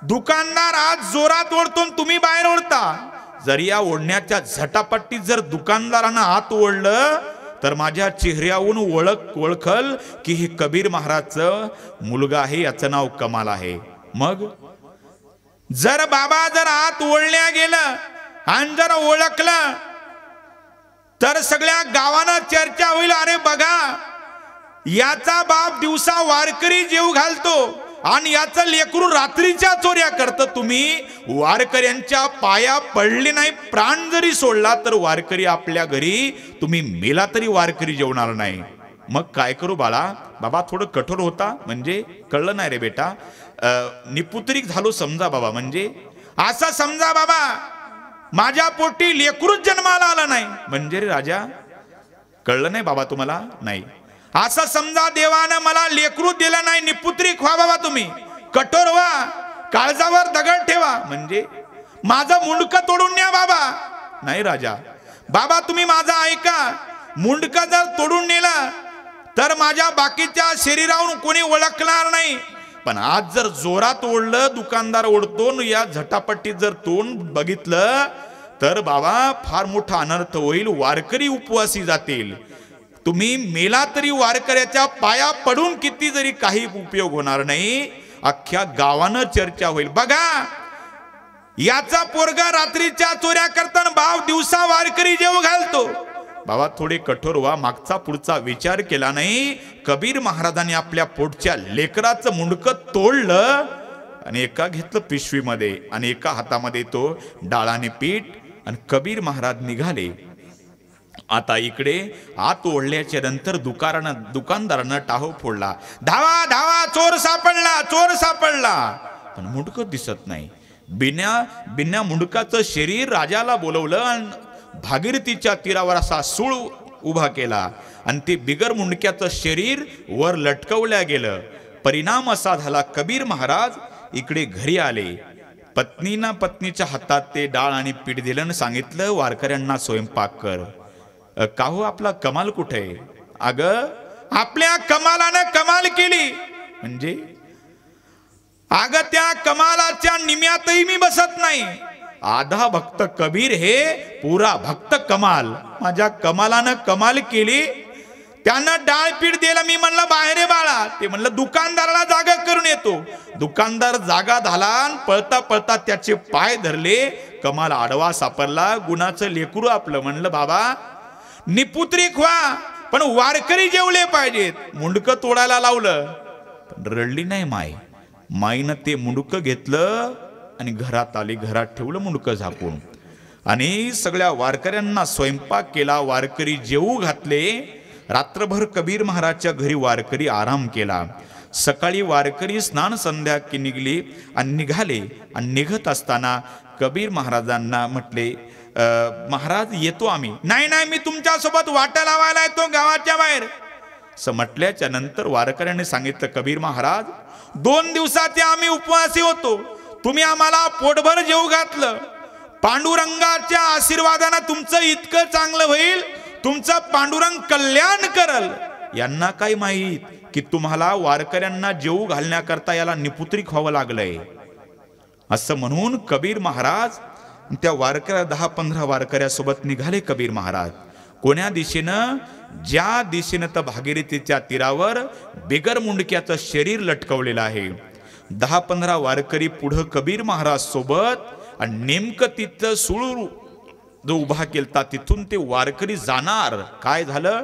A: दुकानदार आज जोरात ओढतो, तुम्ही बाहेर ओढता. जर या ओढण्याच्या झटापट्टीत जर दुकानदारानं आत ओढलं तर माझ्या चेहऱ्यावरून ओळखल की हे कबीर महाराजचं मुलगा आहे, याचं नाव कमाल आहे. मग जर बाबा जर आत ओळल्या गेलं आणि जर ओळखलं तर सगळ्या गावानं चर्चा होईल, अरे बघा याचा बाप दिवसा वारकरी जेव घालतो आणि याचं लेकरू रात्रीच्या चोऱ्या करतं. तुम्ही वारकऱ्यांच्या पाया पडले नाही, प्राण जरी सोडला तर वारकरी आपल्या घरी, तुम्ही मेला तरी वारकरी जेवणार नाही. मग काय करू बाळा? बाबा थोडं कठोर होता, म्हणजे कळलं नाही रे बेटा, निपुत्रिक झालो समजा बाबा. म्हणजे असं समजा बाबा माझ्या पोटी लेकरूच जन्माला आला नाही, म्हणजे रे राजा कळलं नाही बाबा तुम्हाला? नाही, असं समजा देवानं मला लेकरू दिलं नाही, निपुत्रिक व्हा बाबा, तुम्ही कठोर व्हा, काळजावर दगड ठेवा, म्हणजे माझं मुंडकं तोडून न्या बाबा. नाही राजा, बाबा तुम्ही माझं ऐका, मुंडकं जर तोडून नेलं तर माझ्या बाकीच्या शरीरावरून कोणी ओळखणार नाही, पण आज जर जोरात ओढलं, दुकानदार ओढतो, या झटापट्टीत जर तोंड बघितलं तर बाबा फार मोठा अनर्थ होईल, वारकरी उपवासी जातील. तुम्ही मेला तरी वारकऱ्याच्या पाया पडून किती जरी काही उपयोग होणार नाही, अख्ख्या गावानं चर्चा होईल. बघा याचा पोरगा रात्रीच्या चोऱ्या करताना बाप दिवसा वारकरी जेव घालतो. बाबा थोडे कठोर व्हा, मागचा पुढचा विचार केला नाही. कबीर महाराजांनी आपल्या पोटच्या लेकराचं मुंडकं तोडलं आणि एका घेतलं पिशवीमध्ये आणि एका हातामध्ये तो डाळाने पीठ, आणि कबीर महाराज निघाले. आता इकडे आत ओढल्याच्या नंतर दुकानदारानं टाहो फोडला, धावा धावा, चोर सापडला, चोर सापडला, पण मुंडकं दिसत नाही. बिन्या मुंडकाचं शरीर राजाला बोलवलं आणि भागीरथीच्या तीरावर असा सूळ उभा केला आणि ते बिगर मुंडक्याचं शरीर वर लटकवल्या गेलं. परिणाम असा झाला, कबीर महाराज इकडे घरी आले. पत्नीच्या हातात ते डाळ आणि पीठ दिलं आणि सांगितलं वारकऱ्यांना स्वयंपाक कर. का हो आपला कमाल कुठे आहे? अगं आपल्या कमालानं कमाल केली, म्हणजे अगं त्या कमालाच्या निम्यातही मी बसत नाही. आधा भक्त कबीर हे पुरा भक्त कमाल. माझ्या कमालानं कमाल केली, त्यानं डाळ पीठ दिलं. मी म्हणलं बाहेर आहे बाळा, ते म्हणलं दुकानदाराला जागा करून येतो. दुकानदार जागा झाला, पळता पळता त्याचे पाय धरले. कमाल आडवा सापडला, गुणाचं लेकरू आपलं. म्हणलं बाबा निपुत्रिक व्हा, पण वारकरी जेवले पाहिजेत. मुंडकं तोडायला लावलं, पण रडली नाही माय. माईनं ते मुंडकं घेतलं आणि घरात आली, घरात ठेवलं मुंडकं झाकून, आणि सगळ्या वारकऱ्यांना स्वयंपाक केला, वारकरी जेवू घातले. रात्रभर कबीर महाराजच्या घरी वारकरी आराम केला. सकाळी वारकरी स्नान संध्या निघली आणि निघाले, आणि निघत असताना कबीर महाराजांना म्हटले, महाराज येतो आम्ही. नाही नाही, मी तुमच्या सोबत वाटा लावायला येतो गावाच्या बाहेर. असं म्हटल्याच्या नंतर वारकऱ्यांनी सांगितलं, कबीर महाराज 2 दिवसाचे आम्ही उपवासी होतो, तुम्ही आम्हाला पोटभर जेवू घातलं. पांडुरंगाच्या आशीर्वादानं तुमचं इतकं चांगलं होईल, तुमचं पांडुरंग कल्याण करल. यांना काय माहित की तुम्हाला वारकऱ्यांना जेवू घालण्याकरता याला निपुत्रिक व्हावं लागलंय. असं म्हणून कबीर महाराज त्या वारकऱ्या 10-15 वारकऱ्यासोबत निघाले. कबीर महाराज कोण्या दिशेनं? ज्या दिशेनं तर भागीरथीच्या तीरावर बिगर मुंडक्याचं शरीर लटकवलेलं आहे. 10-15 वारकरी पुढं कबीर महाराज सोबत, आणि नेमकं तिथं सूळ जो उभा केलता तिथून ते वारकरी जाणार. काय झालं?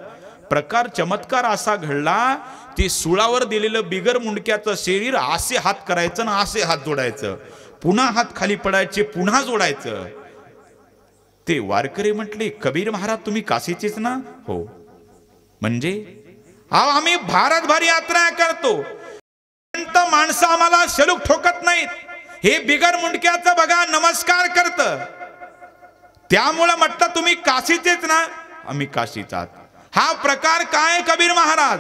A: प्रकार चमत्कार असा घडला, ते सुळावर दिलेलं बिगर मुंडक्याचं शरीर असे हात करायचं ना असे हात जोडायचं, पुन्हा हात खाली पडायचे, पुन्हा जोडायचं. ते वारकरी म्हटले, कबीर महाराज तुम्ही काशीचेच ना? हो. म्हणजे आम्ही भारतभर यात्रा करतो, माणसं आम्हाला शलूक ठोकत नाहीत. हे बिगर मुंडक्याचं बघा नमस्कार करत, त्यामुळे म्हटलं तुम्ही काशीचेच ना? आम्ही काशीचात. हा प्रकार काय कबीर महाराज?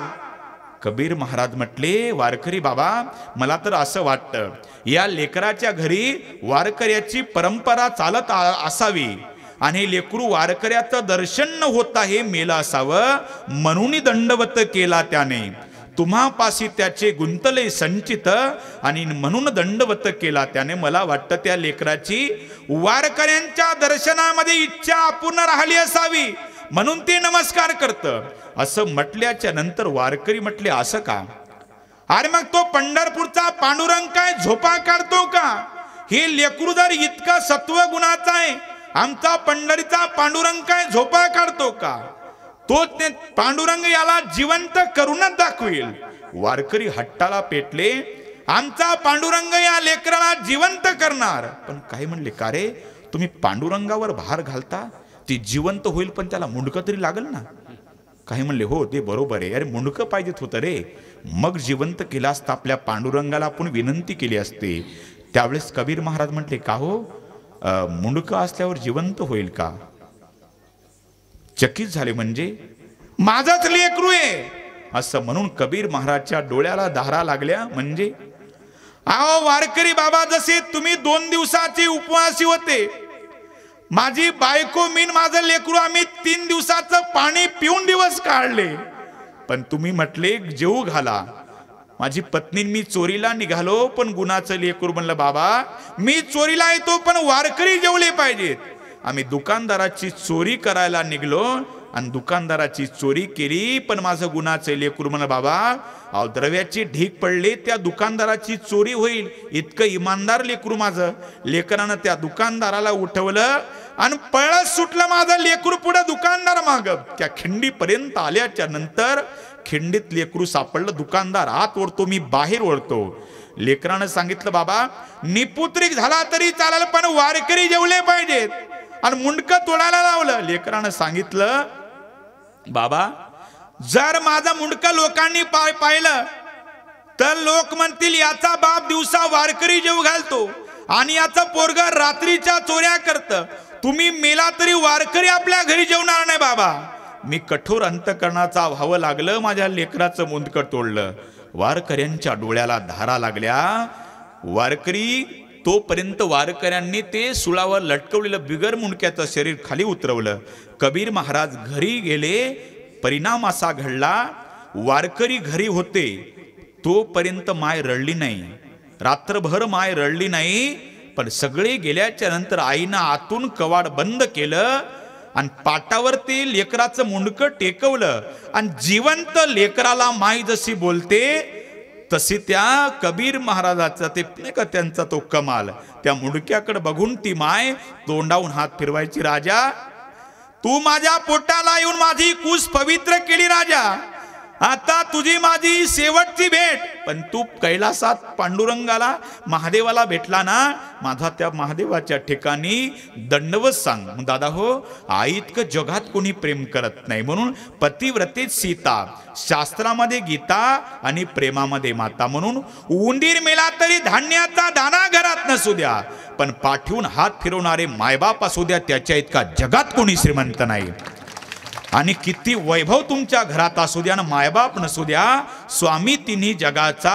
A: कबीर महाराज म्हटले, वारकरी बाबा मला तर असं वाटतं या लेकराच्या घरी वारकऱ्याची परंपरा चालत असावी, आणि लेकरू वारकऱ्याचं दर्शन न होता हे मेला असावं, म्हणून दंडवत केला त्याने. तुम्हापाशी त्याचे गुंतले संचित, आणि म्हणून दंडवत केला त्याने. मला वाटतं त्या लेकराची वारकऱ्यांच्या दर्शनामध्ये इच्छा अपूर्ण राहिली असावी, म्हणून ते नमस्कार करतं. असं म्हटल्याच्या नंतर वारकरी म्हटले असं का? अरे मग तो पंढरपूरचा पांडुरंग काय झोपा काढतो का? हे लेकरू जर इतका सत्व गुणाचा आहे, आमचा पंढरीचा पांडुरंग काय झोपा काढतो का? तो ते पांडुरंग याला जिवंत करूनच दाखवेल. वारकरी हट्टाला पेटले, आमचा पांडुरंग या लेकराला जिवंत करणार. पण काय म्हणले, का रे तुम्ही पांडुरंगावर भार घालता? ती जिवंत होईल पण त्याला मुंडकं तरी लागल ना. काही म्हणले हो ते बरोबर आहे, अरे मुंडकं पाहिजेत होतं रे, मग जिवंत केला असता. आपल्या पांडुरंगाला आपण विनंती केली असते. त्यावेळेस कबीर महाराज म्हटले, का हो मुंडकं असल्यावर जिवंत होईल का? चकित झाले, म्हणजे माझाच लेकरू आहे असं म्हणून कबीर महाराजच्या डोळ्याला धारा लागल्या. म्हणजे अहो वारकरी बाबा, जसे तुम्ही 2 दिवसाचे उपवासी होते, माझी बायको मीन माझं लेकरू आम्ही 3 दिवसाचं पाणी पिऊन दिवस काढले, पण तुम्ही म्हटले जेवू घाला. माझी पत्नी मी चोरीला निघालो, पण गुणाचं लेकरू म्हणलं बाबा मी चोरीला येतो पण वारकरी जेवले पाहिजेत. आम्ही दुकानदाराची चोरी करायला निघलो आणि दुकानदाराची चोरी केली, पण माझं गुणाचं लेकरू म्हणलं बाबा अहो द्रव्याची ढीक पडले, त्या दुकानदाराची चोरी होईल, इतकं इमानदार लेकरू माझं. लेकरानं त्या दुकानदाराला उठवलं आणि पळत सुटलं माझं लेकरू पुढे दुकानदार माग. त्या खिंडीपर्यंत आल्याच्या नंतर खिंडीत लेकरू सापडलं. दुकानदार आत ओढतो, मी बाहेर ओढतो. लेकरानं सांगितलं बाबा निपुत्रिक झाला तरी चालेल पण वारकरी जेवले पाहिजेत, आणि मुंडकं तोडायला लावलं. लेकरानं सांगितलं बाबा जर माझं मुंडकं लोकांनी पाहिलं तर लोक म्हणतील याचा बाप दिवसा वारकरी जेव घालतो आणि याचा पोरगा रात्रीच्या चोऱ्या करतं. तुम्ही मेला तरी वारकरी आपल्या घरी जेवणार नाही बाबा. मी कठोर अंतकरणाचा व्हावं लागलं, माझ्या लेकराचं मुंडकं तोडलं. वारकऱ्यांच्या डोळ्याला धारा लागल्या. वारकरी तोपर्यंत वारकऱ्यांनी ते सुळावर लटकवलेलं बिगर मुंडक्याचं शरीर खाली उतरवलं. कबीर महाराज घरी गेले. परिणाम असा घडला, वारकरी घरी होते तोपर्यंत माय रडली नाही, रात्रभर माय रडली नाही. पण सगळे गेल्याच्या नंतर आईनं आतून कवाड बंद केलं आणि पाटावर ते लेकराचं मुंडकं टेकवलं आणि जिवंत लेकराला माय जशी बोलते तशी त्या कबीर महाराजाचा ते नाही का त्यांचा तो कमाल, त्या मुंडक्याकडे बघून ती माय तोंडावून हात फिरवायची. राजा तू माझ्या पोटाला येऊन माझी कुस पवित्र केली राजा, आता तुझी माझी शेवटची भेट. पण तू कैलासात पांडुरंगाला महादेवाला भेटला ना, माझा त्या महादेवाच्या ठिकाणी दंडवत सांग. दादा हो आई इतकं जगात कोणी प्रेम करत नाही, म्हणून पतिव्रतेत सीता, शास्त्रामध्ये गीता आणि प्रेमामध्ये माता. म्हणून उंदीर मेला तरी धान्याचा दाना घरात नसू द्या, पण पाठवून हात फिरवणारे मायबाप असू द्या, त्याच्या इतका जगात कोणी श्रीमंत नाही. आणि किती वैभव तुमच्या घरात असू द्या ना, मायबाप नसू द्या, स्वामी तिन्ही जगाचा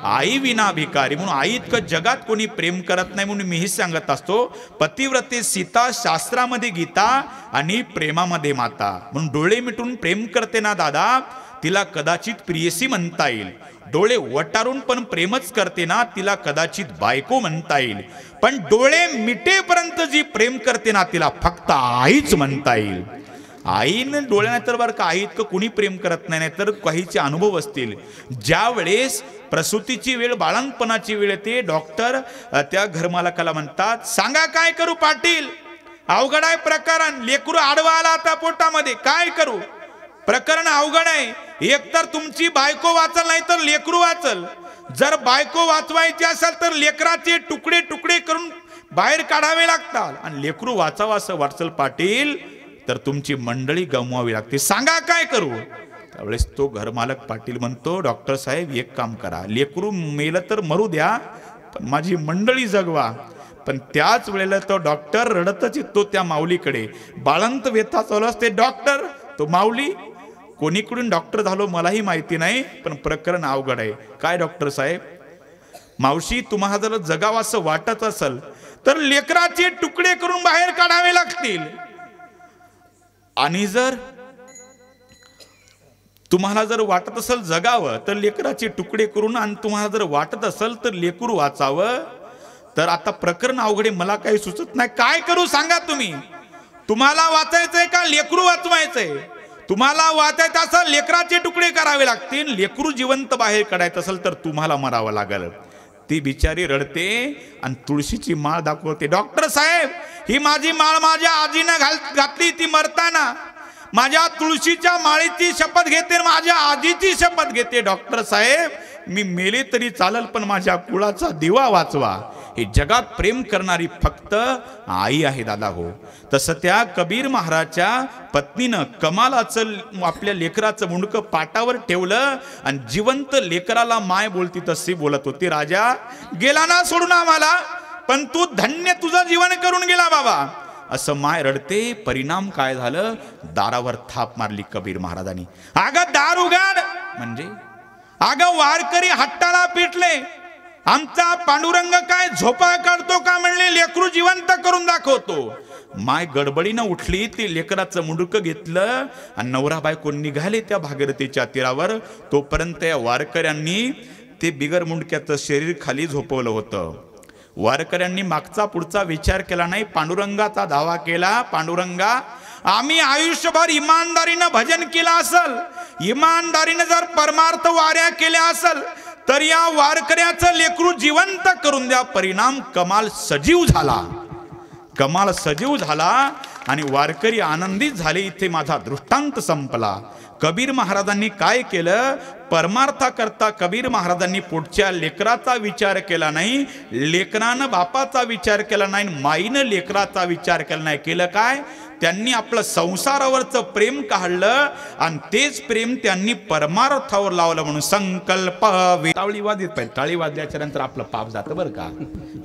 A: आई विना भिकारी. म्हणून आई इतकं जगात कोणी प्रेम करत नाही. म्हणून मीही सांगत असतो पतिव्रते सीता, शास्त्रामध्ये गीता आणि प्रेमामध्ये माता. म्हणून डोळे मिटून प्रेम करते ना दादा, तिला कदाचित प्रियसी म्हणता येईल. डोळे वटारून पण प्रेमच करते ना, तिला कदाचित बायको म्हणता येईल. पण डोळे मिटेपर्यंत जी प्रेम करते ना, तिला फक्त आईच म्हणता येईल. आईनं डोळ्याने तर बरं का आई इतकं कुणी प्रेम करत नाही, तर काहीचे अनुभव असतील. ज्या वेळेस प्रसूतीची वेळ, बाळंतपणाची वेळ येते, डॉक्टर त्या घरमालकाला म्हणतात सांगा काय करू पाटील, अवघड आहे प्रकरण, लेकरू आडवा आला आता पोटामध्ये, काय करू, प्रकरण अवघड आहे. एकतर तुमची बायको वाचल नाही तर लेकरू वाचल. जर बायको वाचवायची असेल तर लेकराचे तुकडे तुकडे करून बाहेर काढावे लागतात, आणि लेकरू वाचावं असं वाटसल पाटील तर तुमची मंडळी गमवावी लागते, सांगा काय करू. त्यावेळेस तो घरमालक पाटील म्हणतो डॉक्टर साहेब एक काम करा, लेकरू मेलं तर मरू द्या पण माझी मंडळी जगवा. पण त्याच वेळेला तो डॉक्टर रडतच येतो त्या माऊलीकडे. बाळंत व्यथा चालू असते, डॉक्टर तो माऊली कोणीकडून डॉक्टर झालो मलाही माहिती नाही, पण प्रकरण अवघड आहे. काय डॉक्टर साहेब, मावशी तुम्हाला जर जगावं असं वाटत असेल तर लेकराचे तुकडे करून बाहेर काढावे लागतील, आणि जर तुम्हाला जर वाटत असेल जगावं तर लेकराचे तुकडे करून, आणि तुम्हाला जर वाटत असेल तर लेकरू वाचावं, तर आता प्रकरण अवघडे, मला काही सुचत नाही, काय करू सांगा तुम्ही. तुम्हाला वाचायचंय का लेकरू वाचवायचंय? तुम्हाला वाचायचं असेल लेकराचे तुकडे करावे लागतील, लेकरू जिवंत बाहेर काढायचं असेल तर तुम्हाला मरावं लागेल. ती बिचारी रडते आणि तुळशीची माळ दाखवते. डॉक्टर साहेब, ही माझी माळ माझ्या आजीनं घातली, ती मरताना. माझ्या तुळशीच्या माळीची शपथ घेते, माझ्या आजीची शपथ घेते. डॉक्टर साहेब, मी मेले तरी चालल, पण माझ्या कुळाचा दिवा वाचवा. हे जगात प्रेम करणारी फक्त आई आहे दादा हो. तसं त्या कबीर महाराजच्या पत्नीनं कमालाचं आपल्या लेकराचं मुंडकं पाटावर ठेवलं आणि जिवंत लेकराला माय बोलती तशी बोलत होती. राजा गेला ना सोडून आम्हाला, पण तू धन्य तुझं जीवन करून गेला बाबा, असं माय रडते. परिणाम काय झालं? दारावर थाप मारली कबीर महाराजांनी. अगं दार उघड म्हणजे? अगं वारकरी हट्टाला पेटले. आमचा पांडुरंग काय झोपा काढतो का म्हणले, लेकरू जिवंत करून दाखवतो. माय गडबडीनं उठली, ती लेकराचं मुंडकं घेतलं आणि नवरा बायको निघाले त्या भागीरथीच्या तीरावर. तोपर्यंत या वारकऱ्यांनी ते बिगर मुंडक्याचं शरीर खाली झोपवलं होतं. वारकऱ्यांनी मागचा पुढचा विचार केला नाही, पांडुरंगाचा दावा केला. पांडुरंगा, आम्ही आयुष्यभर इमानदारीनं भजन केलं असल, इमानदारीनं जर परमार्थ वाऱ्या केल्या असल, तर या वारकऱ्याचं लेकरू जिवंत करून द्या. परिणाम कमाल सजीव झाला, कमाल सजीव झाला आणि वारकरी आनंदित झाले. इथे माझा दृष्टांत संपला. कबीर महाराजांनी काय केलं? परमार्थाकरता कबीर महाराजांनी पुढच्या लेकराचा विचार केला नाही, लेकरानं बापाचा विचार केला नाही, माईनं लेकराचा विचार केला नाही. केलं काय? त्यांनी आपलं संसारावरचं प्रेम काढलं आणि तेच प्रेम त्यांनी परमार्थावर लावलं. म्हणून संकल्प. टाळी वाजत पाहिजे, टाळी वाजल्याच्या नंतर आपलं पाप जातं बरं का.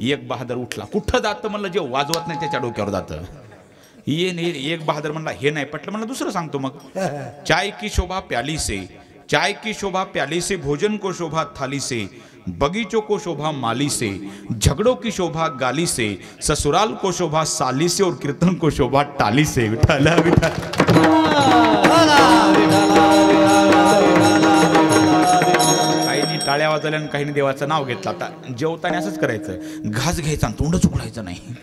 A: एक बहादर उठला, कुठं जातं म्हणलं, जे वाजवत नाही त्याच्या डोक्यावर जातं. एक बहादर म्हणला हे नाही पटलं, म्हणलं दुसरं सांगतो मग. चाय की शोभा प्याली से, चाय की शोभा प्याली से, भोजन को शोभा थाली से, बगीचों को शोभा माली से, झगड़ों की शोभा गाली से, ससुराल को शोभा साली से और कीर्तन को शोभा टाली से. विठाला विठा. काहींनी टाळ्या वाजवल्या आणि काहींनी देवाचं नाव घेतलं. आता जेवताना असंच करायचं, घास घ्यायचा आणि तोंडच उघडायचं नाही.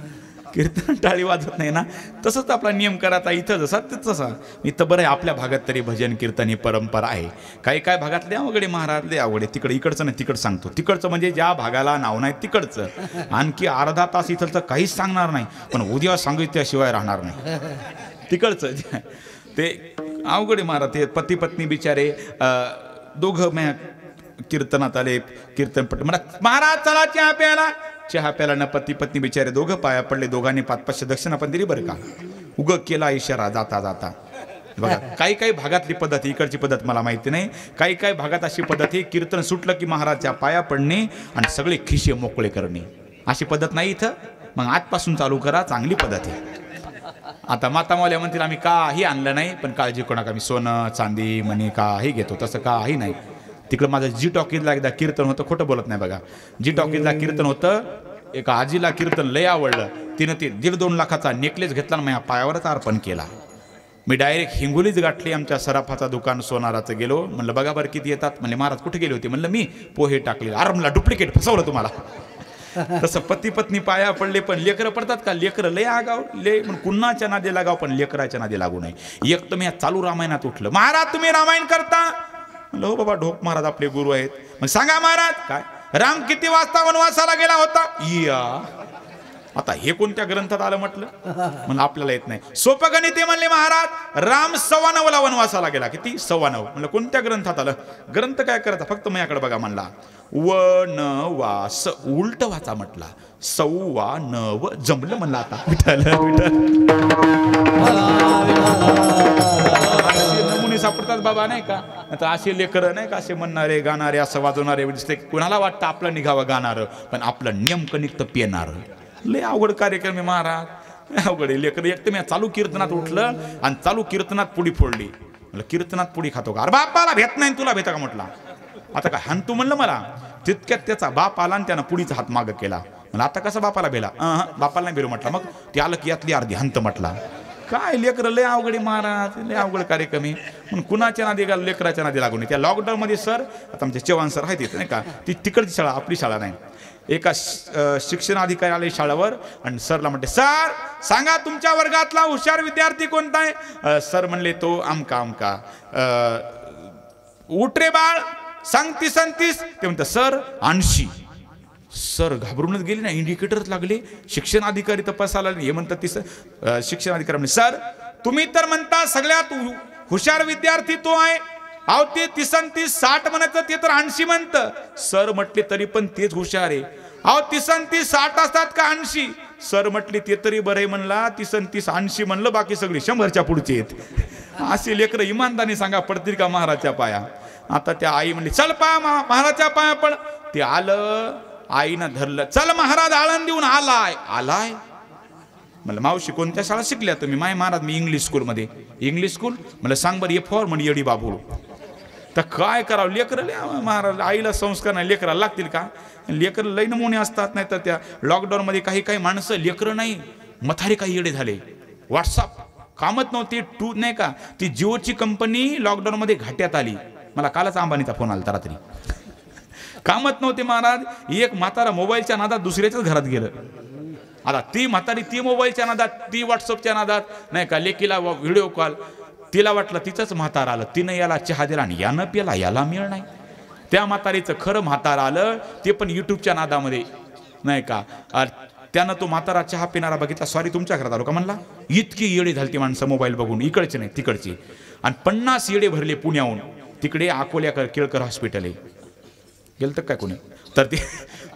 A: कीर्तन टाळी वाजत नाही ना, तसंच आपला नियम करायचा. इथं जसा तसा. इथं बरं आहे, आपल्या भागात तरी भजन कीर्तन ही परंपरा आहे. काही काय भागातले अवघडे महाराज लय अवघडे. तिकडे इकडचं नाही, तिकडं सांगतो. तिकडचं म्हणजे ज्या भागाला नाव नाही तिकडचं. आणखी अर्धा तास इथलचं काहीच सांगणार नाही, पण उद्या सांगितल्याशिवाय राहणार नाही तिकडचं. ते अवघडे महाराज. ते पती पत्नी बिचारे दोघं कीर्तनात आले. कीर्तनपट म्हणा, महाराज चला चहा प्यायला. चहा प्यायला न पती पत्नी बिचारे दोघं पाया पडले. दोघांनी 500 दक्षिणा पण दिली बरं का. उग केला इशारा जाता जाता. बघा, काही काही भागातली पद्धत, इकडची पद्धत मला माहिती नाही. काही काही भागात अशी पद्धत आहे, कीर्तन सुटलं की महाराजच्या पाया पडणे आणि सगळे खिशे मोकळे करणे. अशी पद्धत नाही इथं. मग आजपासून चालू करा, चांगली पद्धत आहे. आता मातामावल्या म्हणतील आम्ही काही आणलं नाही, पण काळजी करू नका, मी सोनं चांदी मणी काही घेतो. तसं काही नाही. तिकडं माझं जी टॉकीजला एकदा कीर्तन होतं, खोटं बोलत नाही बघा. जी टॉकीजला कीर्तन होतं, एका आजीला कीर्तन लय आवडलं. तिनं ते 1.5-2 लाखाचा नेकलेस घेतला आणि माझ्या पायावरच अर्पण केला. मी डायरेक्ट हिंगोलीच गाठली. आमच्या सराफाचा दुकान सोनाराचं गेलो. म्हणलं बघा बरं किती येतात. म्हणले महाराज कुठे गेले होते? म्हणलं मी पोहे टाकले. अरे म्हणला डुप्लिकेट, फसवलं तुम्हाला. तसं पती पत्नी पाया पडले, पण लेकरं पडतात का? लेकरं लय आगाव, लय म्हणून कुणाच्या नादी लागाव, पण लेकराच्या नादी लागू नये. एक तर मी चालू रामायणात उठलं. महाराज तुम्ही रामायण करता? म्हणलं हो बाबा, ढोक महाराज आपले गुरु आहेत. मग सांगा महाराज काय, राम किती वाजता वनवासाला गेला होता? या आता हे कोणत्या ग्रंथात आलं म्हटलं. म्हणलं आपल्याला येत नाही. सोपं गणित आहे म्हणले महाराज. राम 9:15 वनवासाला गेला. किती? 9:15. म्हणलं कोणत्या ग्रंथात आलं? ग्रंथ काय करायचा, फक्त माझ्याकडे बघा म्हणला. वनवास उलट वाचा म्हटला. 9:15 जमलं म्हणलं. आता विठ्ठल नमुने सापडतात बाबा नाही का. आता असे लेकरं नाही का, असे म्हणणारे गाणारे असं वाजवणारे दिसते. कुणाला वाटतं आपलं निघावं गाणारं, पण आपलं नेमकं निघतं पेनारं. लय अवघड कार्यक्रम आहे महाराज, अवघड आहे. लेकर एक तर मी चालू कीर्तनात उठलं आणि चालू कीर्तनात पुडी फोडली. म्हणलं कीर्तनात पुडी खातो का? अरे बापाला भेट नाही, तुला भेटा का म्हटला. आता काय हान तू म्हणलं मला. तितक्यात त्याचा बाप आला आणि त्यानं पुडीचा हात मागं केला. म्हणलं आता कसं बापाला भेला? बापाला नाही भेलो म्हटला. मग ते आलं की यातली अर्धी हंत म्हटला. काय लेकरं लय अवघडी महाराज, लय अवघड कार्यक्रम आहे म्हणून कुणाच्या नादी का लेकराच्या नादी लागून त्या लॉकडाऊन मध्ये सर आता आमचे चव्हाण सर आहेत नाही का, ती तिकडची शाळा आपली शाळा नाही. एका शिक्षणाधिकारी आले शाळेवर आणि सरला म्हणते, सर सांगा तुमच्या वर्गातला हुशार विद्यार्थी कोणता आहे. सर म्हणले तो आमका आमका. उठ रे बाळ सांग 30 ते म्हणतात सर 80. सर घाबरूनच गेले ना, इंडिकेटरच लागले. शिक्षण अधिकारी तपासायला हे म्हणतात शिक्षण अधिकारी म्हणले, सर तुम्ही तर म्हणता सगळ्यात हुशार विद्यार्थी तो आहे, अहो ते 30 60 म्हणायचं, ते तर 80 म्हणतं. सर म्हटले तरी पण तेच हुशार आहे. अहो 30 60 असतात का 80? सर म्हटले ते तरी बरं आहे म्हणला, 30 80 म्हणलं, बाकी सगळे 100च्या पुढचे आहेत. असे लेकरं इमानदारी सांगा पडतील का महाराजच्या पाया. आता त्या आई म्हणली चल महाराजच्या पाया पड. ते आलं, आईनं धरलं, चल महाराज आळंदीहून आलाय. आलाय म्हणलं मावशी कोणत्या शाळा शिकल्या तुम्ही? माय महाराज मी इंग्लिश स्कूलमध्ये. इंग्लिश स्कूल म्हणलं सांग बरं फॉर म्हणे येडी बाबू. तर काय करावं लेकरं महाराज, आईला संस्कार नाही लेकराला लागतील का? लेकरं लई नमुने असतात. नाही तर त्या लॉकडाऊन मध्ये काही माणसं लेकरं नाही मथारे काही येडे झाले. व्हॉट्सअप कामच नव्हती. नाही का ती जिओची कंपनी लॉकडाऊन मध्ये घाट्यात आली. मला कालच अंबानीचा फोन आला रात्री. कामच नव्हते महाराज. एक म्हातारा मोबाईलच्या नादात दुसऱ्याच्याच घरात गेलं. आता ती म्हातारी ती मोबाईलच्या नादात, ती व्हॉट्सअपच्या नादात, नाही का लेकीला व्हिडिओ कॉल. तिला वाटलं तिचंच म्हातारा आलं, तिनं याला चहा दिला आणि यानं पिला, याला मिळ नाही. त्या म्हातारीचं खरं म्हातारा आलं, ते पण युट्यूबच्या नादामध्ये. नाही का त्यानं तो म्हातारा चहा पिणारा बघितला, सॉरी तुमच्या घरात आलो का म्हणला. इतकी येडे झाली ती माणसं मोबाईल बघून, इकडचे नाही तिकडची. आणि 50 येडे भरले पुण्याहून. तिकडे अकोल्या केळकर हॉस्पिटल आहे, गेलं तर काय कोणी. तर ते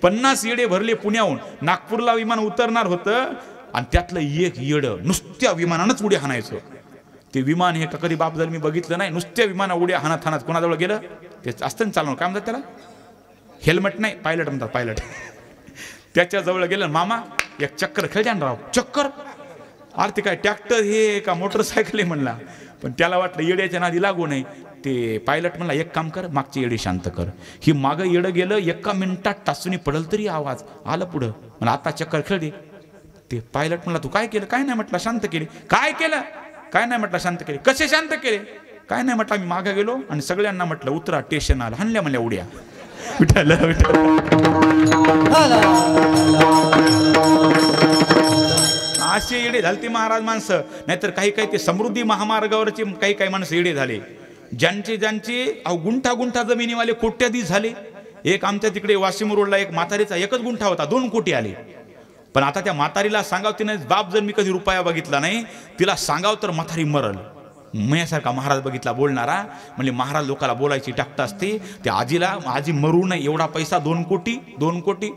A: 50 येडे भरले पुण्याहून. नागपूरला विमान उतरणार होतं आणि त्यातलं एक येडं नुसत्या विमानानंच उड्या हाणायचं. ते विमान हे कधी बाप जर मी बघितलं नाही, नुसत्या विमाना उड्या हाणत कोणाजवळ गेलं ते असतं चालवणार, काय म्हणतात त्याला, हेल्मेट नाही पायलट म्हणतात, पायलट. त्याच्याजवळ गेलं, मामा एक चक्कर खेळ्या राव. चक्कर अरे ते काय ट्रॅक्टर हे का मोटरसायकल आहे म्हणला. पण त्याला वाटलं येड्याच्या नादी लागू नये. ते पायलट म्हणला एक काम कर, मागचे येडे शांत कर. ही मागं येडं गेलं, 1 मिनिटात टाचूनी पडल तरी आवाज आलं पुढं. मला आता चक्कर खेळली. ते पायलट म्हणला तू काय केलं? काय नाही म्हटलं शांत केली. काय केलं? काय नाही म्हटलं शांत केले. कसे शांत केले? काय नाही म्हटलं आम्ही मागे गेलो आणि सगळ्यांना म्हटलं उतरा स्टेशन आलं, हाणल्या म्हणल्या उड्या. विठ्ठल असे येडे झालते महाराज माणसं. नाहीतर काही ते समृद्धी महामार्गावरचे काही माणसं येडे झाले. ज्यांचे गुंठा जमिनीवाले कोट्याधीश झाले. एक आमच्या तिकडे वाशिम रोडला एक म्हातारीचा 1च गुंठा होता, 2 कोटी आले. पण आता त्या म्हातारीला सांगाव तिने बाप जर मी कधी रुपया बघितला नाही, तिला सांगाव तर म्हातारी मरल. मयासारखा महाराज बघितला बोलणारा. म्हणजे महाराज लोकाला बोलायची टाकत असते. त्या आजीला आजी मरू नये एवढा पैसा, 2 कोटी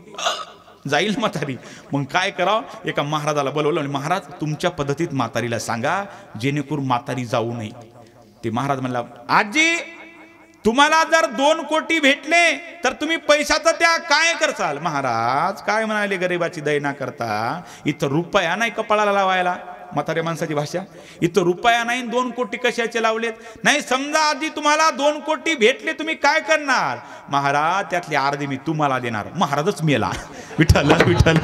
A: जाईल म्हातारी. मग काय करावं, एका महाराजाला बोलवलं आणि महाराज तुमच्या पद्धतीत म्हातारीला सांगा जेणेकरून म्हातारी जाऊ नये. ते महाराज म्हणला आजी तुम्हाला जर 2 कोटी भेटले तर तुम्ही पैशाचं त्या काय करसाल? महाराज काय म्हणाले, गरीबाची दया करता. इथं रुपया नाही कपाळाला लावायला, म्हाताऱ्या माणसाची भाषा. इथं रुपया नाही, 2 कोटी कशाचे लावलेत? नाही समजा आधी तुम्हाला 2 कोटी भेटले, तुम्ही काय करणार? महाराज त्यातली अर्धी मी तुम्हाला देणार. महाराजच मेला. विठ्ठल विठ्ठल.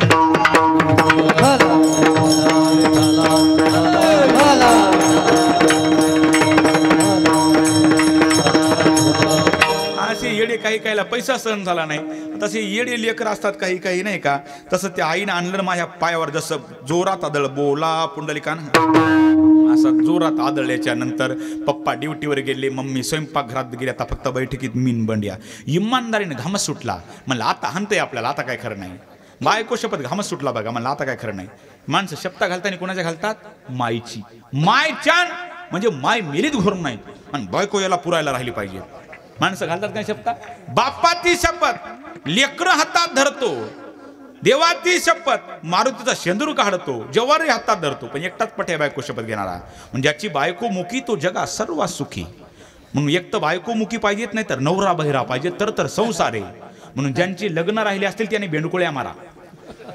A: असे येडे काहीला पैसा सहन झाला नाही. तसे येडे लेकर असतात काही नाही का. तसं त्या आईनं आणलं माझ्या पायावर, जसं जोरात आदळ बोला पुंडलिकान, असं जोरात आदळल्याच्या नंतर पप्पा ड्युटीवर गेले, मम्मी स्वयंपाकघरात गेली. आता फक्त बैठकीत मीन बंड्या. इमानदारीने घामच सुटला. म्हणलं आता हाणतंय आपल्याला, आता काय खरं नाही. बायको शपथ घामच सुटला बघा. म्हणलं आता काय खरं नाही. माणसं शपथा घालताना कोणाच्या घालतात? मायची. मायच्यान म्हणजे माय मेलीत घोरून नाही आणि बायको याला पुरायला राहिली पाहिजे. माणसं घालतात काय शपथा? बापाची शपथ लेकरं हातात धरतो, देवाची शपथ मारुतीचा शेंदूर काढतो, जवारी हातात धरतो. पण एकटाच पठ्या बायको शपथ घेणारा. म्हणजे ज्याची बायको मुखी तो जगा सर्वात सुखी. म्हणून एक तर बायको मुखी पाहिजेत, नाही तर नवरा बहिरा पाहिजे, तर संसार आहे. म्हणून ज्यांची लग्न राहिली असतील त्यांनी बेंडकुळ्या मारा.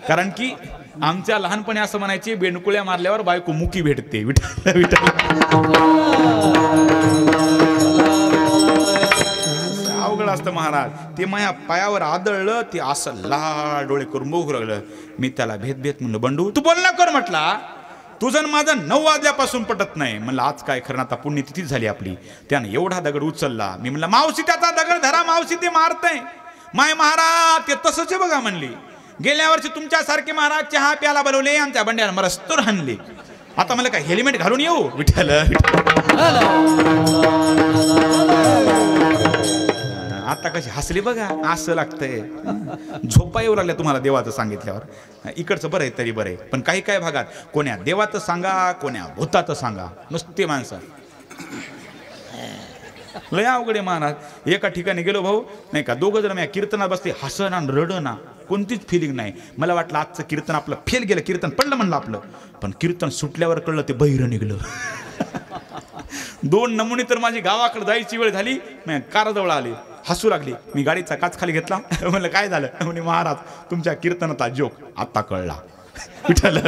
A: कारण की आमच्या लहानपणी असं म्हणायचे, बेंडकुळ्या मारल्यावर बायको मुखी भेटते. विठ्ठल विठ्ठल. अवघड असतं महाराज. ते माझ्या पायावर आदळलं, ते असं लाल डोळे करून बघू लागलं. मी त्याला भेद म्हणलं बंडू तू बोल ना कर म्हटला. तुझं माझं 9 वाजल्यापासून पटत नाही. म्हणलं आज काय खरं, आता पुण्यतिथी झाली आपली. त्यानं एवढा दगड उचलला. मी म्हणलं मावशी त्याचा दगड धरा, मावशी ते मारतय. माय महाराज ते तसंच आहे बघा म्हणली. गेल्या वर्षी तुमच्यासारखे महाराज चहा प्याला बोलवले, आमच्या बंड्याला मला रस्त्यावर हाणले. आता मला काय हेल्मेट घालून येऊ? विठ्ठल आता कशी हसली बघा, असं लागतंय. झोपा येऊ लागल्या तुम्हाला देवाचं सांगितल्यावर. इकडचं बरं आहे तरी बरं आहे, पण काही काही भागात कोण्या देवाचं सांगा, कोण्या भूताचं सांगा, नुसते माणसं लय अवघडे महाराज. एका ठिकाणी गेलो भाऊ नाही का, दोघं जण कीर्तनात बसते, हसण आणि रडना, कोणतीच फिलिंग नाही. मला वाटलं आजचं कीर्तन आपलं फेल गेलं, कीर्तन पडलं म्हणलं आपलं. पण कीर्तन सुटल्यावर कळलं ते बहिर निघलं. 2 नमुने तर माझी गावाकडे जायची वेळ झाली, कारजवळ आली, हसू लागली. मी गाडीचा काच खाली घेतला. म्हणलं काय झालं? म्हणे महाराज तुमच्या कीर्तनाचा जोक आता कळला. विठ्ठल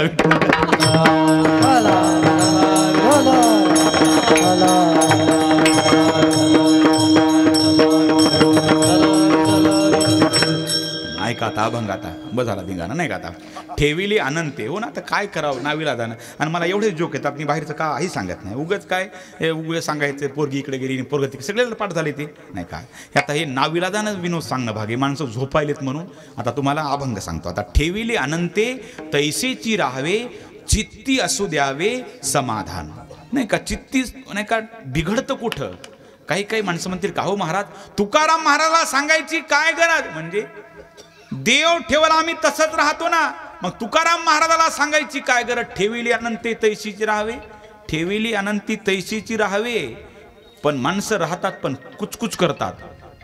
A: ऐका आता अभंग, आता बजाला धिंगाणा नाही का. आता ठेविली अनंते हो ना, आता काय करावं नावीला जाणं. आणि मला एवढेच जोक येतात, मी बाहेरचं काही सांगत नाही. उगच काय उगं सांगायचं पोरगी इकडे गेली, पोरग तिकडे, सगळ्याला पाठ झाले ते नाही का. आता हे नावीला जाणं विनोद सांगणं भागे, माणसं झोपायलेत म्हणून. आता तुम्हाला अभंग सांगतो. आता ठेविली अनंते तैसेची राहावे, चित्ती असू द्यावे समाधान. नाही का चित्ती नाही का बिघडतं कुठं. काही काही माणसं म्हणतील का हो महाराज तुकाराम महाराजाला सांगायची काय गरज, म्हणजे देव ठेवला आम्ही तसंच राहतो ना, मग तुकाराम महाराजाला सांगायची काय गरज. ठेविली अनंते तैसीची राहावे, ठेविली अनंती तैसीची राहावे. पण माणसं राहतात पण कुचकुच करतात.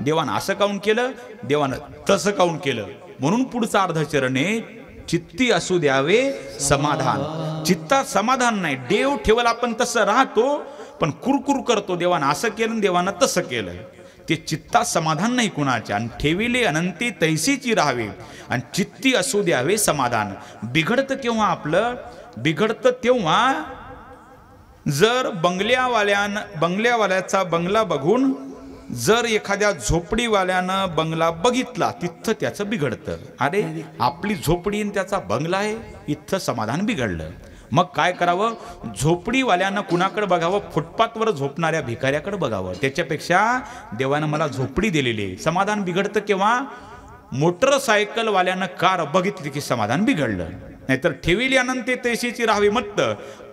A: देवानं असं काऊन केलं, देवानं तसं काऊन केलं. म्हणून पुढचा अर्धचरण आहे चित्ती असू द्यावे समाधान. चित्तात समाधान नाही. देव ठेवला आपण तसं राहतो पण कुरकुर करतो. देवानं असं केलं, देवानं तसं केलं. ते चित्तात समाधान नाही कुणाच्या. आणि ठेविले अनंती तैसीची राहावे आणि चित्ती असू द्यावे समाधान. बिघडतं केव्हा आपलं, बिघडतं तेव्हा जर बंगल्यावाल्याचा बंगला बघून जर एखाद्या झोपडीवाल्यानं बंगला बघितला, तिथं त्याचं बिघडतं. अरे आपली झोपडी आणि त्याचा बंगला आहे, इथं समाधान बिघडलं. मग काय करावं, झोपडीवाल्यानं कुणाकडे बघावं, फुटपाथवर झोपणाऱ्या भिकाऱ्याकडे बघावं. त्याच्यापेक्षा देवानं मला झोपडी दिलेली आहे. समाधान बिघडतं केव्हा, मोटरसायकलवाल्यानं कार बघितली की समाधान बिघडलं. नाहीतर ठेविली अनंते तैसीची राहावी मत्त,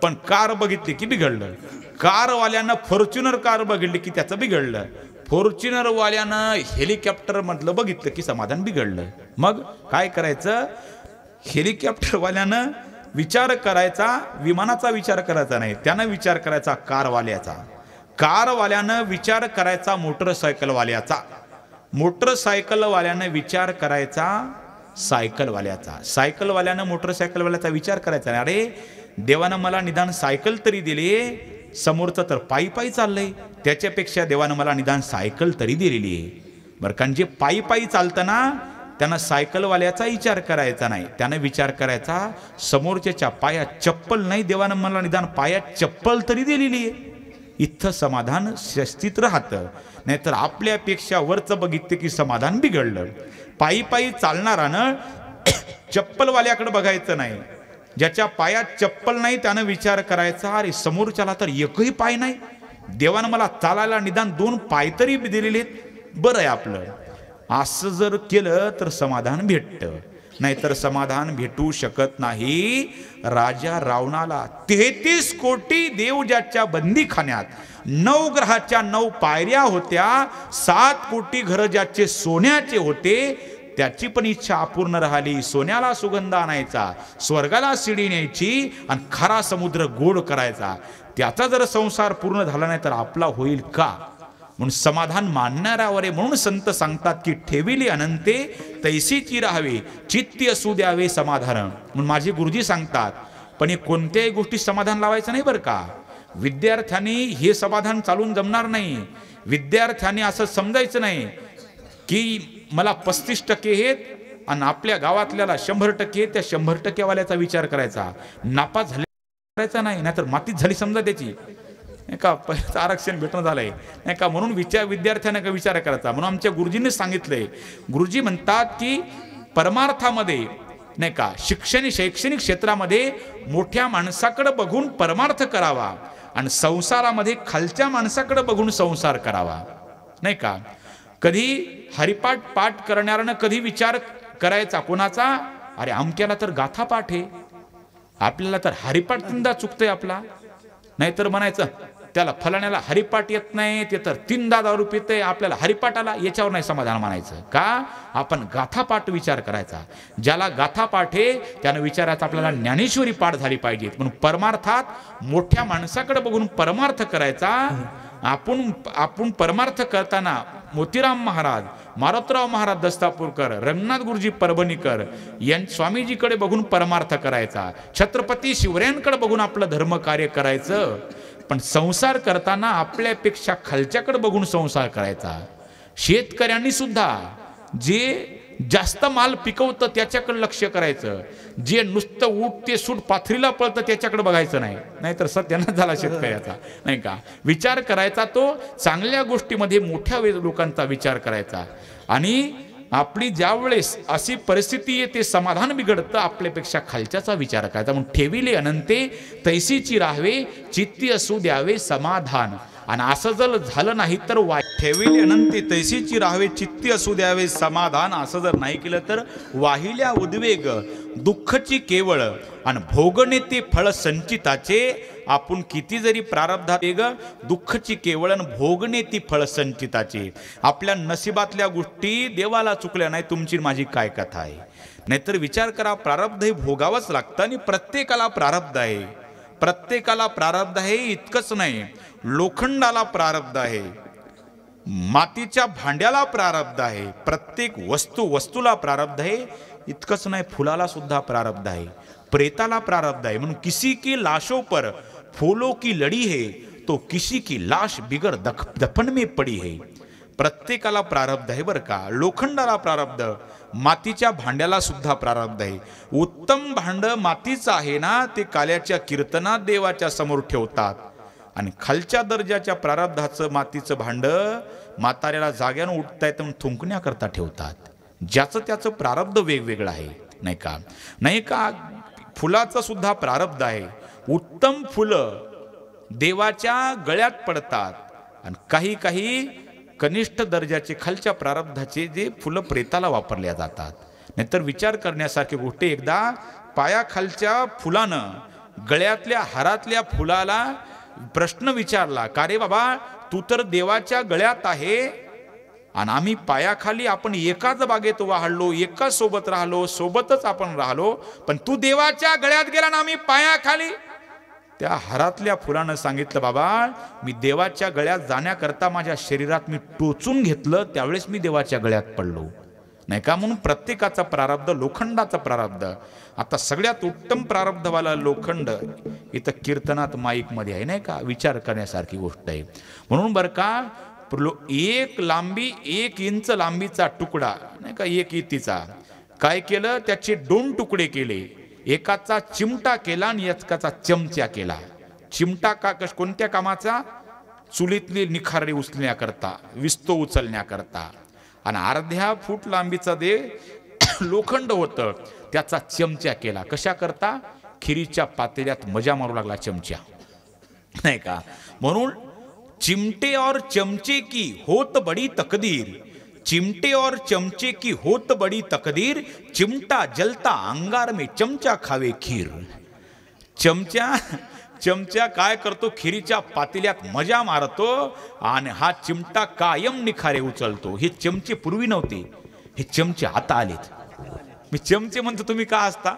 A: पण कार बघितली की बिघडलं. कारवाल्यानं फॉर्च्युनर कार बघितली की त्याचं बिघडलं. फॉर्च्युनरवाल्यानं हेलिकॉप्टर मधलं बघितलं की समाधान बिघडलं. मग काय करायचं, हेलिकॉप्टरवाल्यानं विचार करायचा, विमानाचा विचार करायचा नाही, त्यानं विचार करायचा कारवाल्याचा. कारवाल्यानं विचार करायचा मोटरसायकलवाल्याचा, मोटरसायकलवाल्यानं विचार करायचा सायकलवाल्याचा, सायकलवाल्यानं मोटरसायकलवाल्याचा विचार करायचा. अरे देवानं मला निदान सायकल तरी दिली, समोरचं तर पायी पायी चाललंय, त्याच्यापेक्षा देवानं मला निदान सायकल तरी दिलेली आहे. बरं, कारण जे पायी पायी चालतं ना, त्यानं सायकलवाल्याचा विचार करायचा नाही, त्यानं विचार करायचा समोरच्याच्या पायात चप्पल नाही, देवानं मला निदान पायात चप्पल तरी दिलेली आहे. इथं समाधान शिस्तीत राहतं. नाहीतर आपल्यापेक्षा वरचं बघितलं की समाधान बिघडलं. पायी पायी चालणारानं चप्पलवाल्याकडे बघायचं नाही, ज्याच्या पायात चप्पल नाही त्यानं विचार करायचा अरे समोरच्याला तर एकही पाय नाही, देवानं मला चालायला निदान 2 पाय तरी दिलेले आहेत, बरं आहे आपलं. असं जर केलं तर समाधान भेटतं, नाहीतर समाधान भेटू शकत नाही. राजा रावणाला 33 कोटी देव ज्याच्या बंदीखान्यात, 9 ग्रहाच्या 9 पायऱ्या होत्या, 7 कोटी घर ज्याचे सोन्याचे होते, त्याची पण इच्छा अपूर्ण राहिली. सोन्याला सुगंध आणायचा, स्वर्गाला शिडी न्यायची आणि खरा समुद्र गोड करायचा. त्याचा जर संसार पूर्ण झाला नाही तर आपला होईल का? म्हणून समाधान मानणाऱ्यावर आहे. म्हणून संत सांगतात की ठेविली अनंते तैसीची राहावे, चित्ती असू द्यावे समाधान. म्हणून माझे गुरुजी सांगतात, पण हे कोणत्याही गोष्टी समाधान लावायचं नाही बरं का. विद्यार्थ्यांनी हे समाधान चालून जमणार नाही. विद्यार्थ्यांनी असं समजायचं नाही की मला 35% आहेत आणि आपल्या गावातल्याला 100% त्या 100% विचार करायचा, नापास झाले करायचा नाही, नाहीतर मातीत झाली समजा त्याची नाही का, पहिलं आरक्षण भेटणं झालंय नाही का. म्हणून विद्यार्थ्यांना का विचार करायचा. म्हणून आमच्या गुरुजींनी सांगितलंय, गुरुजी म्हणतात की परमार्थामध्ये नाही का, शैक्षणिक क्षेत्रामध्ये मोठ्या माणसाकडे बघून परमार्थ करावा आणि संसारामध्ये खालच्या माणसाकडे बघून संसार करावा, नाही का. कधी हरिपाठ पाठ करणाऱ्यानं कधी विचार करायचा कोणाचा, अरे अमक्याला तर गाथा पाठ आहे, आपल्याला तर हरिपाठ तीनदा चुकतोय आपला, नाहीतर म्हणायचं त्याला फलाण्याला हरिपाठ येत नाही, ते तर तीनदा दारू पितंय, आपल्याला हरिपाठ आला, याच्यावर नाही समाधान मानायचं. का, आपण गाथापाठ विचार करायचा. ज्याला गाथापाठ आहे त्यानं विचारायचं आपल्याला ज्ञानेश्वरी पाठ झाली पाहिजे. म्हणून परमार्थात मोठ्या माणसाकडे बघून परमार्थ करायचा. आपण परमार्थ करताना मोतीराम महाराज, मारुतराव महाराज दस्तापूरकर, रंगनाथ गुरुजी परभणीकर स्वामीजीकडे बघून परमार्थ करायचा. छत्रपती शिवरायांकडे बघून आपलं धर्म कार्य करायचं. पण संसार करताना आपल्यापेक्षा खालच्याकडे बघून संसार करायचा. शेतकऱ्यांनी सुद्धा जे जास्त माल पिकवतं त्याच्याकडे लक्ष करायचं. जे नुसतं ऊट ते सूट पाथरीला पळतं त्याच्याकडे बघायचं नाही, नाहीतर सत्यानाश झाला शेतकऱ्याचा, नाही का. विचार करायचा तो चांगल्या गोष्टीमध्ये मोठ्या लोकांचा विचार करायचा. आणि आपली ज्यावेळेस अशी परिस्थिती येते समाधान बिघडतं, आपल्यापेक्षा खालच्याचा विचार करायचा. म्हणून ठेविले अनंते तैसीची राहावे, चित्ती असू द्यावे समाधान. आणि असं जर झालं नाही तर ठेविले अनंते तैसीची राहावे, चित्ती असू द्यावे समाधान. असं जर नाही केलं तर वाहिल्या उद्वेग दुःखची केवळ आणि भोगणे ते फळ संचिताचे. आपण किती जरी प्रारब्धात वेग दुःखची केवळ आणि भोगणे ती फळ संचिताचे. आपल्या नशिबातल्या गोष्टी देवाला चुकल्या नाही, तुमची माझी काय कथा आहे. नाहीतर विचार करा, प्रारब्ध हे भोगावंच लागतं आणि प्रत्येकाला प्रारब्ध आहे. प्रत्येकाला प्रारब्ध आहे इतकंच नाही, लोखंडाला प्रारब्ध आहे, मातीच्या भांड्याला प्रारब्ध आहे, प्रत्येक वस्तूला प्रारब्ध आहे. इतकंच नाही, फुलाला सुद्धा प्रारब्ध आहे, प्रेताला प्रारब्ध आहे. म्हणून किसी की लाशों पर फूलों की लड़ी है, तो किसी की लाश बिगर दफन में पड़ी है. प्रत्येकाला प्रारब्ध आहे बरं का. लोखंडाला प्रारब्ध, मातीच्या भांड्याला सुद्धा प्रारब्ध आहे. उत्तम भांड मातीचं आहे ना, ते काल्याच्या कीर्तनात देवाच्या समोर ठेवतात. आणि खालच्या दर्जाच्या प्रारब्धाचं मातीचं भांड म्हाताऱ्याला जाग्यानं उठता येतं म्हणून थुंकण्याकरता ठेवतात. ज्याचं त्याचं प्रारब्ध वेगवेगळं आहे, नाही का. नाही का, फुलाचं सुद्धा प्रारब्ध आहे. उत्तम फुलं देवाच्या गळ्यात पडतात आणि काही कनिष्ठ दर्जाचे खालच्या प्रारब्धाचे जे फुलं प्रेताला वापरल्या जातात. नाहीतर विचार करण्यासारखी गोष्ट, एकदा पायाखालच्या फुलानं गळ्यातल्या हारातल्या फुलाला प्रश्न विचारला, का रे बाबा, तू तर देवाच्या गळ्यात आहे आणि आम्ही पायाखाली आपण एकाच बागेत वाढलो, एकाच सोबत राहिलो, सोबतच आपण राहिलो, पण तू देवाच्या गळ्यात गेला ना आम्ही पायाखाली. त्या हारातल्या फुलानं सांगितलं, बाबा मी देवाच्या गळ्यात जाण्याकरता माझ्या शरीरात मी टोचून घेतलं, त्यावेळेस मी देवाच्या गळ्यात पडलो, नाही का. म्हणून प्रत्येकाचा प्रारब्ध, लोखंडाचा प्रारब्ध. आता सगळ्यात उत्तम प्रारब्धवाला लोखंड इथं कीर्तनात माईकमध्ये आहे, नाही का. विचार करण्यासारखी गोष्ट आहे. म्हणून बरं का, 1 इंच लांबीचा तुकडा, नाही का, 1 इतीचा, काय केलं, त्याचे 2 तुकडे केले. एकाचा चिमटा केला आणि एकाचा चमचा केला. चिमटा कोणत्या कामाचा, चुलीतली निखारे उचलण्याकरता, विस्तो उचलण्याकरता. आणि अर्ध्या फूट लांबीचा दे लोखंड होतं, त्याचा चमचा केला. कशा करता, खिरीच्या पातेल्यात मजा मारू लागला चमचा, नाही का. म्हणून चिमटे और चमचे की होत बड़ी तकदीर, चिमटे और चमचे की होत बड़ी तकदीर, चिमटा जलता अंगार में चमचा खावे खीर. चमचा काय करतो, खिरीच्या पातेल्यात मजा मारतो आणि हा चिमटा कायम निखारे उचलतो. हे चमचे पूर्वी नव्हते, हे चमचे आता आलेत. मी चमचे म्हणतो, तुम्ही का असता,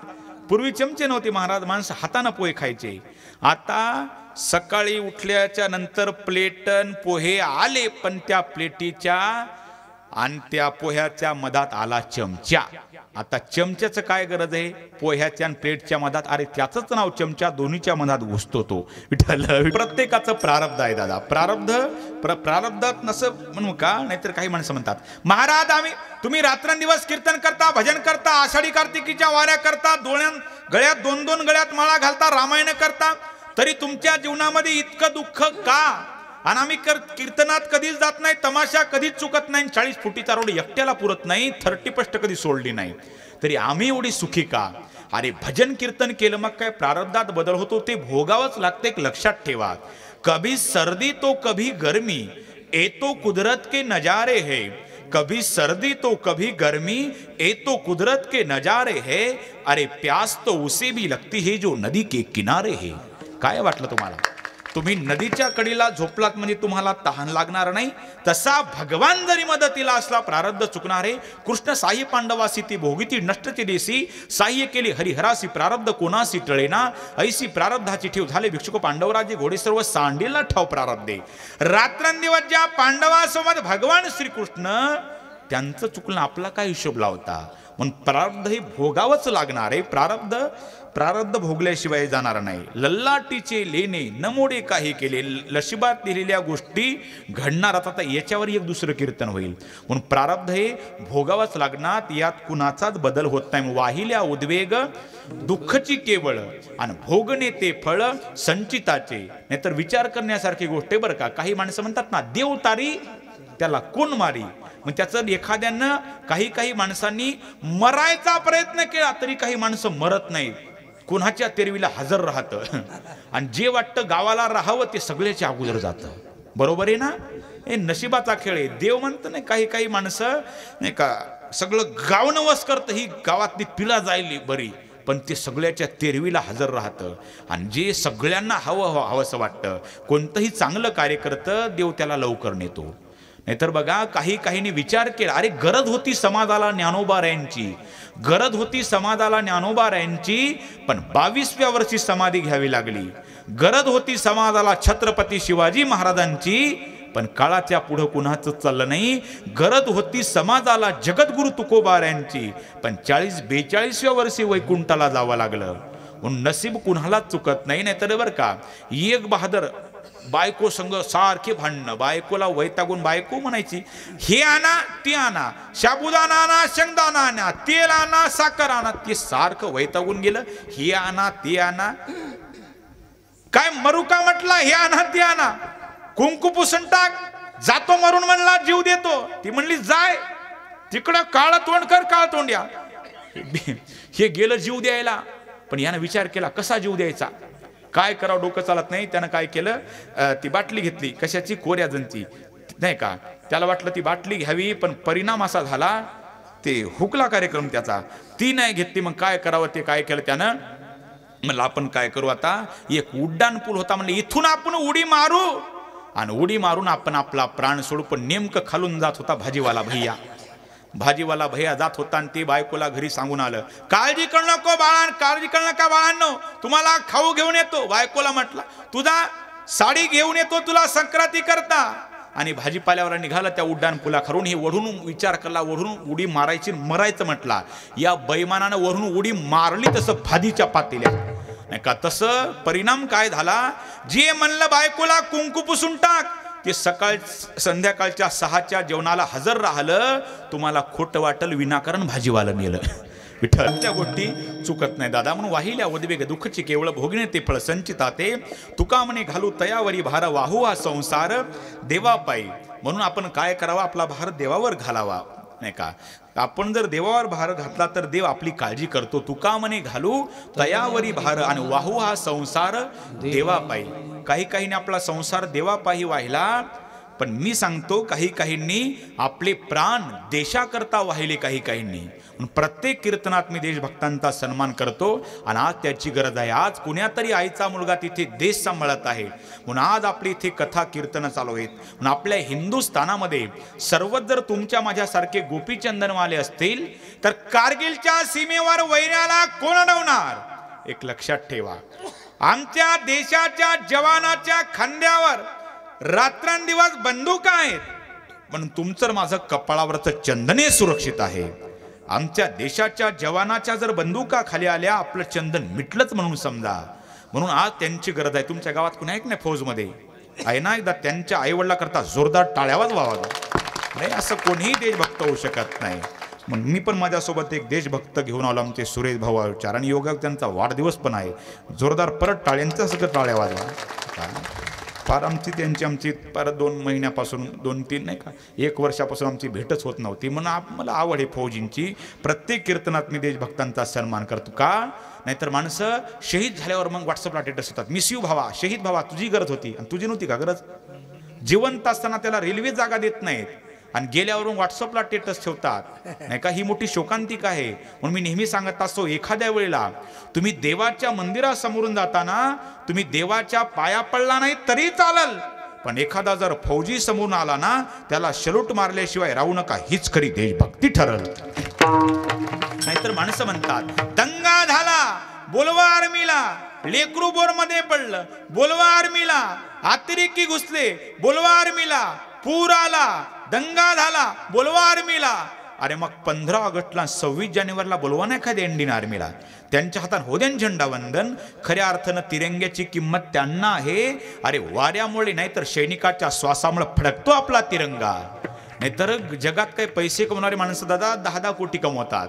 A: पूर्वी चमचे नव्हते महाराज, माणसं हाताने पोहे खायचे. आता सकाळी उठल्याच्या नंतर प्लेटन पोहे आले, पण त्या प्लेटीच्या आणि त्या पोह्याच्या मधात आला चमचा. आता चमच्याचं काय गरज आहे, पोह्याच्या आणि प्लेटच्या मधात, अरे त्याचंच नाव चमचा, दोन्हीच्या मधात घुसतो तो. विठ्ठल, प्रत्येकाचं प्रारब्ध आहे दादा. प्रारब्धात नसं म्हणू का, नाहीतर काही माणसं म्हणतात, महाराज तुम्ही रात्रंदिवस कीर्तन करता, भजन करता, आषाढी कार्तिकीच्या वाऱ्या करता, गळ्यात 2 गळ्यात माळा घालता, रामायण करता, तरी तुमच्या जीवनामध्ये इतकं दुःख का. आणि आम्ही कीर्तनात कधीच जात नाही, तमाशा कधीच चुकत नाही, 40 फुटीचा रोड एकट्याला पुरत नाही, 30 कधी सोडली नाही, तरी आम्ही एवढी सुखी का? अरे भजन कीर्तन केलं मग काय प्रारब्धात बदल होतो, ते भोगावंच लागते. एक लक्षात ठेवा, कभी सर्दी तो कभी गर्मी, ये तो कुदरत के नजारे है. कभी सर्दी तो कभी गर्मी, ये तो कुदरत के नजारे है. अरे प्यास तो उसे भी लगती है जो नदी के किनारे है. काय वाटलं तुम्हाला? तुम्ही नदीच्या कडेला झोपलात म्हणजे तुम्हाला तहान लागणार नाही. तसा भगवान जरी मदतीला असला प्रारब्ध चुकणार आहे. कृष्ण साई पांडवासी ती भोगिती नष्टची देसी, साह्य केली हरिहरासी प्रारब्ध कोणासी टळेना. ऐसी प्रारब्धाची ठेव झाले भिक्षुक पांडवराजे, घोडे सर्व सांडीला ठाव प्रारब्धे. रात्रंदिवस ज्या पांडवासोबत भगवान श्रीकृष्ण, त्यांचं चुकलं आपला काय हिशोब लावता? म्हणून प्रारब्ध हे भोगावंच लागणार आहे. प्रारब्ध भोगल्याशिवाय जाणार नाही. लल्लाटीचे लेणे न मोडे काही केले, नशिबात दिलेल्या गोष्टी घडणार. आता याच्यावर एक दुसरं कीर्तन होईल. म्हणून प्रारब्ध हे भोगावंच लागणार, यात कुणाचाच बदल होत नाही. वाहिल्या उद्वेग दुःखची केवळ, आणि भोगणे ते फळ संचिताचे. नाहीतर विचार करण्यासारखी गोष्ट आहे बरं का. काही माणसं म्हणतात ना, देव तारी त्याला कोण मारी. मग त्याचं एखाद्यानं काही माणसांनी मरायचा प्रयत्न केला तरी काही माणसं मरत नाही, कुणाच्या तेरवीला हजर राहतं. आणि जे वाटतं गावाला राहावं ते सगळ्याच्या अगोदर जातं. बरोबर आहे ना? हे नशिबाचा खेळ आहे. देव म्हणतं नाही, काही माणसं नाही का सगळं गाव नवस करतं, ही गावातली पिला जायली बरी, पण ते सगळ्याच्या तेरवीला हजर राहतं. आणि जे सगळ्यांना हवंसं वाटतं, कोणतंही चांगलं कार्य करतं, देव त्याला लवकर नेतो. नाहीतर बघा, काहींनी विचार केला, अरे गरज होती समाजाला ज्ञानोबारायांची, गरज होती समाजाला ज्ञानोबारायांची, पण 22व्या वर्षी समाधी घ्यावी लागली. गरज होती समाजाला छत्रपती शिवाजी महाराजांची, पण काळाच्या पुढं कुणाचं चाललं नाही. गरज होती समाजाला जगद्गुरु तुकोबारायांची, पण 40-42व्या वर्षी वैकुंठाला जावं लागलं. म्हणून नसीब कुणालाच चुकत नाही. नाहीतर बरं का, एक बहादर बायको संग सारखे भांडणं, बायकोला वैतागून बायको म्हणायची, हे आणा ते आणा, साबुदाणा आणा, शेंगदाणा आणा, तेल आणा, साखर आणा. ते सारखं वैतागून गेलं, हे आणा ते आणा. काय मरू का म्हटलं, हे आणा ते आणा. कुंकू पुसून टाक, जातो मरून म्हणला, जीव देतो. ती म्हणली जाय तिकडं, काळ तोंड कर, काळ तोंड या. हे गेलं जीव द्यायला, पण यानं विचार केला कसा जीव द्यायचा, काय करावं डोकं चालत नाही. त्यानं काय केलं, ती बाटली घेतली, कशाची, कोऱ्याजनची नाही का. त्याला वाटलं ती बाटली घ्यावी, पण परिणाम असा झाला, ते हुकला कार्यक्रम त्याचा. ती नाही घेतली. मग काय करावं, ते काय केलं त्यानं, म्हणलं आपण काय करू आता, एक उड्डाण पूल होता, म्हणलं इथून आपण उडी मारू, आणि उडी मारून आपण आपला प्राण सोडू. पण नेमकं खालून जात होता भाजीवाला भैया जात होता, आणि ते बायकोला घरी सांगून आलं, काळजी करू नको बाळां, काळजी करू नका बाळांनो, तुम्हाला खाऊ घेऊन येतो. बायकोला म्हटला, तुझा साडी घेऊन येतो तुला संक्रांती करता. आणि भाजीपाल्यावर निघाला त्या उड्डाण पुलाखालून. हे वढून विचार करला, वढून उडी मारायची, मरायचं म्हटला. या बैमानानं वढून उडी मारली, तसं भाजीच्या पातेल्या नाही का. तसं परिणाम काय झाला, जे म्हणलं बायकोला कुंकू पुसून टाक, ते संध्याकाळच्या 6च्या जेवणाला हजर राहिलं. तुम्हाला खोटं वाटल, विनाकारण भाजीवालं नेलं. विठ्ठलच्या गोष्टी चुकत नाही दादा. म्हणून वाहिल्या उद्वेग दुःखची केवळ भोगणे ते फळ संचिताते. तुका म्हणे घालू तयावरी भार, वाहू हा संसार देवापायी. म्हणून आपण काय करावं, आपला भार देवावर घालावा नाही का. आपण जर देवावर भार घातला तर देव आपली काळजी करतो. तुका म्हणे घालू तयावरी भार, आणि वाहू हा संसार देवापायी. काहींनी आपला संसार देवापायी वाहिला, पण मी सांगतो काहींनी आपले प्राण देशाकरता वाहिले. काहींनी प्रत्येक कीर्तनात मी देशभक्तांचा सन्मान करतो, आणि आज त्याची गरज आहे. आज कुण्यातरी आईचा मुलगा तिथे देश सांभाळत आहे, म्हणून आज आपली इथे कथा कीर्तन चालू आहेत. म्हणून आपल्या हिंदुस्थानामध्ये सर्वच जर तुमच्या माझ्यासारखे गोपीचंदनवाले असतील, तर कारगिलच्या सीमेवर वैऱ्याला कोण अडवणार. एक लक्षात ठेवा, आमच्या देशाच्या जवानाच्या खांद्यावर रात्रंदिवस बंदुका आहेत, म्हणून तुमचं माझं कपाळावरचं चंदने सुरक्षित आहे. आमच्या देशाच्या जवानाच्या जर बंदुका खाली आल्या, आपलं चंदन मिटलंच म्हणून समजा. म्हणून आज त्यांची गरज आहे. तुमच्या गावात कुणा एक नाही फौजमध्ये आहे ना, एकदा त्यांच्या आईवडिला करता जोरदार टाळ्यावाच वावावा नाही, असं कोणीही देशभक्त होऊ शकत नाही. मग मी पण माझ्यासोबत एक देशभक्त घेऊन आलो, आमचे सुरेश भाऊ विचार, आणि योगा त्यांचा वाढदिवस पण आहे. जोरदार परत टाळ्यांचा सगळं टाळ्या वाजवा. फार आमची परत 2 महिन्यापासून 2-3 नाही का 1 वर्षापासून आमची भेटच होत नव्हती. म्हणून मला आवड आहे फौजींची. प्रत्येक कीर्तनात मी देशभक्तांचा सन्मान करतो. का नाहीतर माणसं शहीद झाल्यावर मग व्हॉट्सअपला स्टेटस होतात, मिस यू भावा, शहीद भावा, तुझी गरज होती आणि तुझी नव्हती का गरज? जिवंत असताना त्याला रेल्वे जागा देत नाहीत आणि गेल्यावरून व्हॉट्सअपला स्टेटस ठेवतात, नाही का? ही मोठी शोकांतिका आहे. म्हणून मी नेहमी सांगत असतो, एखाद्या वेळेला तुम्ही देवाच्या मंदिरासमोरून जाताना तुम्ही देवाच्या पाया पडला नाही तरी चालल, पण एखादा जर फौजी समोरून आला ना त्याला सल्यूट मारल्याशिवाय राहू नका. हीच खरी देशभक्ती ठरल. नाहीतर माणसं म्हणतात दंगा झाला, बोलवा आर्मीला, लेकरू बोर मध्ये पडलं, बोलवा आर्मीला, अतिरेकी घुसले, बोलवा आर्मीला, पूर आला, दंगा झाला, बोलवा आर्मीला. अरे मग 15 ऑगस्टला 26 जानेवारीला बोलवा नाही एखाद्या इंडियन आर्मीला. त्यांच्या हातात होद्यान झेंडावंदन. खऱ्या अर्थानं तिरंग्याची किंमत त्यांना आहे. अरे वाऱ्यामुळे नाहीतर सैनिकाच्या श्वासामुळे फडकतो आपला तिरंगा. नाहीतर जगात काही पैसे कमवणारी माणसं दादा 10-10 कोटी कमवतात,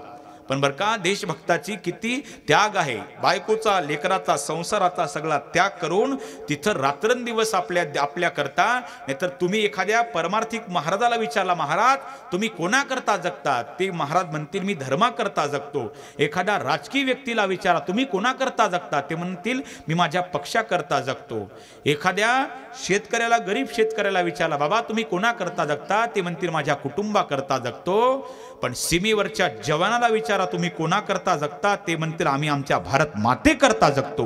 A: पण बरं का देशभक्ताची किती त्याग आहे. बायकोचा, लेकराचा, संसाराचा सगळा त्याग करून तिथं रात्रंदिवस आपल्या करता. नाहीतर तुम्ही एखाद्या परमार्थिक महाराजाला विचारला, महाराज तुम्ही कोणाकरता जगतात? ते महाराज म्हणतील मी धर्माकरता जगतो. एखाद्या राजकीय व्यक्तीला विचारा तुम्ही कोणाकरता जगतात? ते म्हणतील मी माझ्या पक्षाकरता जगतो. एखाद्या शेतकऱ्याला, गरीब शेतकऱ्याला विचारला बाबा तुम्ही कोणाकरता जगता? ते म्हणतील माझ्या कुटुंबाकरता जगतो. पण सीमेवरच्या जवानाला विचारा तुम्ही कोणाकरता जगता? ते म्हणतील आम्ही आमच्या भारत मातेकरता जगतो.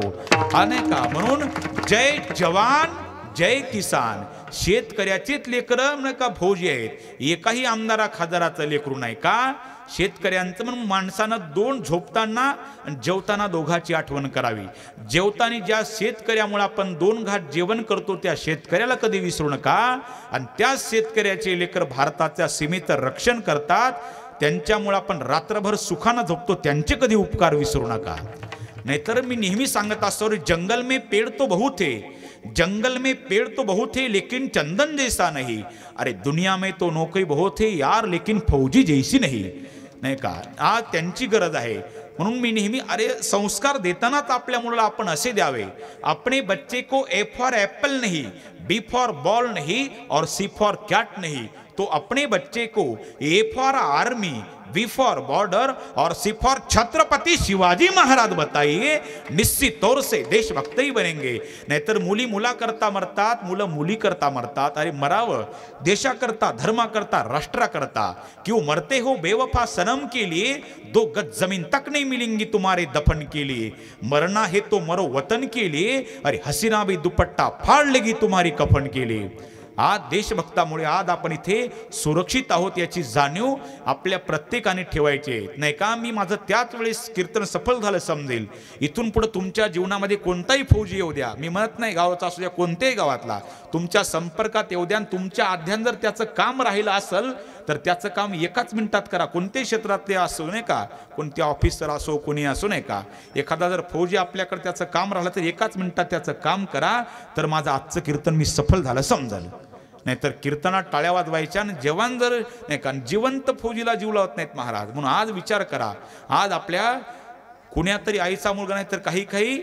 A: हा नाही का? म्हणून जय जवान जय किसान. शेतकऱ्याचेच लेकरं नाही का फौजी आहेत. एकाही आमदारा खासदाराचं लेकरू नाही का? शेतकऱ्यांचं. म्हणून माणसानं 2 झोपताना आणि जेवताना दोघाची आठवण करावी. जेवताना ज्या शेतकऱ्यामुळे आपण 2 घाट जेवण करतो त्या शेतकऱ्याला कधी विसरू नका. आणि त्याच शेतकऱ्याचे लेकर भारताच्या सीमेचं रक्षण करतात, त्यांच्यामुळे आपण रात्रभर सुखानं झोपतो, त्यांचे कधी उपकार विसरू नका. नाहीतर मी नेहमी सांगत असतो जंगल में पेड़ तो बहुत है, जंगल में पेड़ तो बहुत है लेकिन चंदन जैसा नहीं. अरे दुनिया में तो नौकरी बहुत है यार लेकिन फौजी जैसी नहीं. नाही का? आज त्यांची गरज आहे. म्हणून मी नेहमी संस्कार देतानाच आपल्या मुलाला आपण असे द्यावे, अपने बच्चे को ए फॉर एप्पल नहीं, बी फॉर बॉल नहीं और सी फॉर कैट नहीं, तो अपने बच्चे को A for army, B for border और सी फॉर छत्रपति शिवाजी महाराज बताइए, निश्चित तौर से देशभक्त ही बनेंगे. नाहीतर मुली मुला करता मरतात, मुलं मुली करता मरतात. अरे मरावं देशाकरता, धर्माकरता, राष्ट्राकरता. क्यों मरते हो बेवफा सनम के लिए, 2 गज जमीन तक नहीं मिलेंगी तुम्हारे दफन के लिए. मरना है तो मरो वतन के लिए, अरे हसीना भी दुपट्टा फाड़ लेगी तुम्हारी कफन के लिए. आज देशभक्तामुळे आज आपण इथे सुरक्षित आहोत याची जाणीव आपल्या प्रत्येकाने ठेवायची आहे, नाही का? मी माझं त्याच वेळेस कीर्तन सफल झालं समजेल. इथून पुढे तुमच्या जीवनामध्ये कोणताही फौजी येऊ द्या, मी म्हणत नाही गावाचा असू द्या, कोणत्याही गावातला तुमच्या संपर्कात येऊ द्या. तुमच्या आध्यान जर त्याचं काम राहिलं असेल तर त्याचं काम 1 मिनिटात करा. कोणत्याही क्षेत्रातले असो नाही का, कोणत्या ऑफिसर असो, कोणी असो नाही का. एखादा जर फौजी आपल्याकडे त्याचं काम राहिलं तर 1 मिनिटात त्याचं काम करा, तर माझं आजचं कीर्तन मी सफल झालं समजाल. नाहीतर कीर्तनात टाळ्या वाजवायच्या आणि जवान जर नाही का जिवंत फौजीला जीव लावत नाहीत महाराज. म्हणून आज विचार करा, आज आपल्या कुण्यातरी आईचा मुलगा नाही तर काही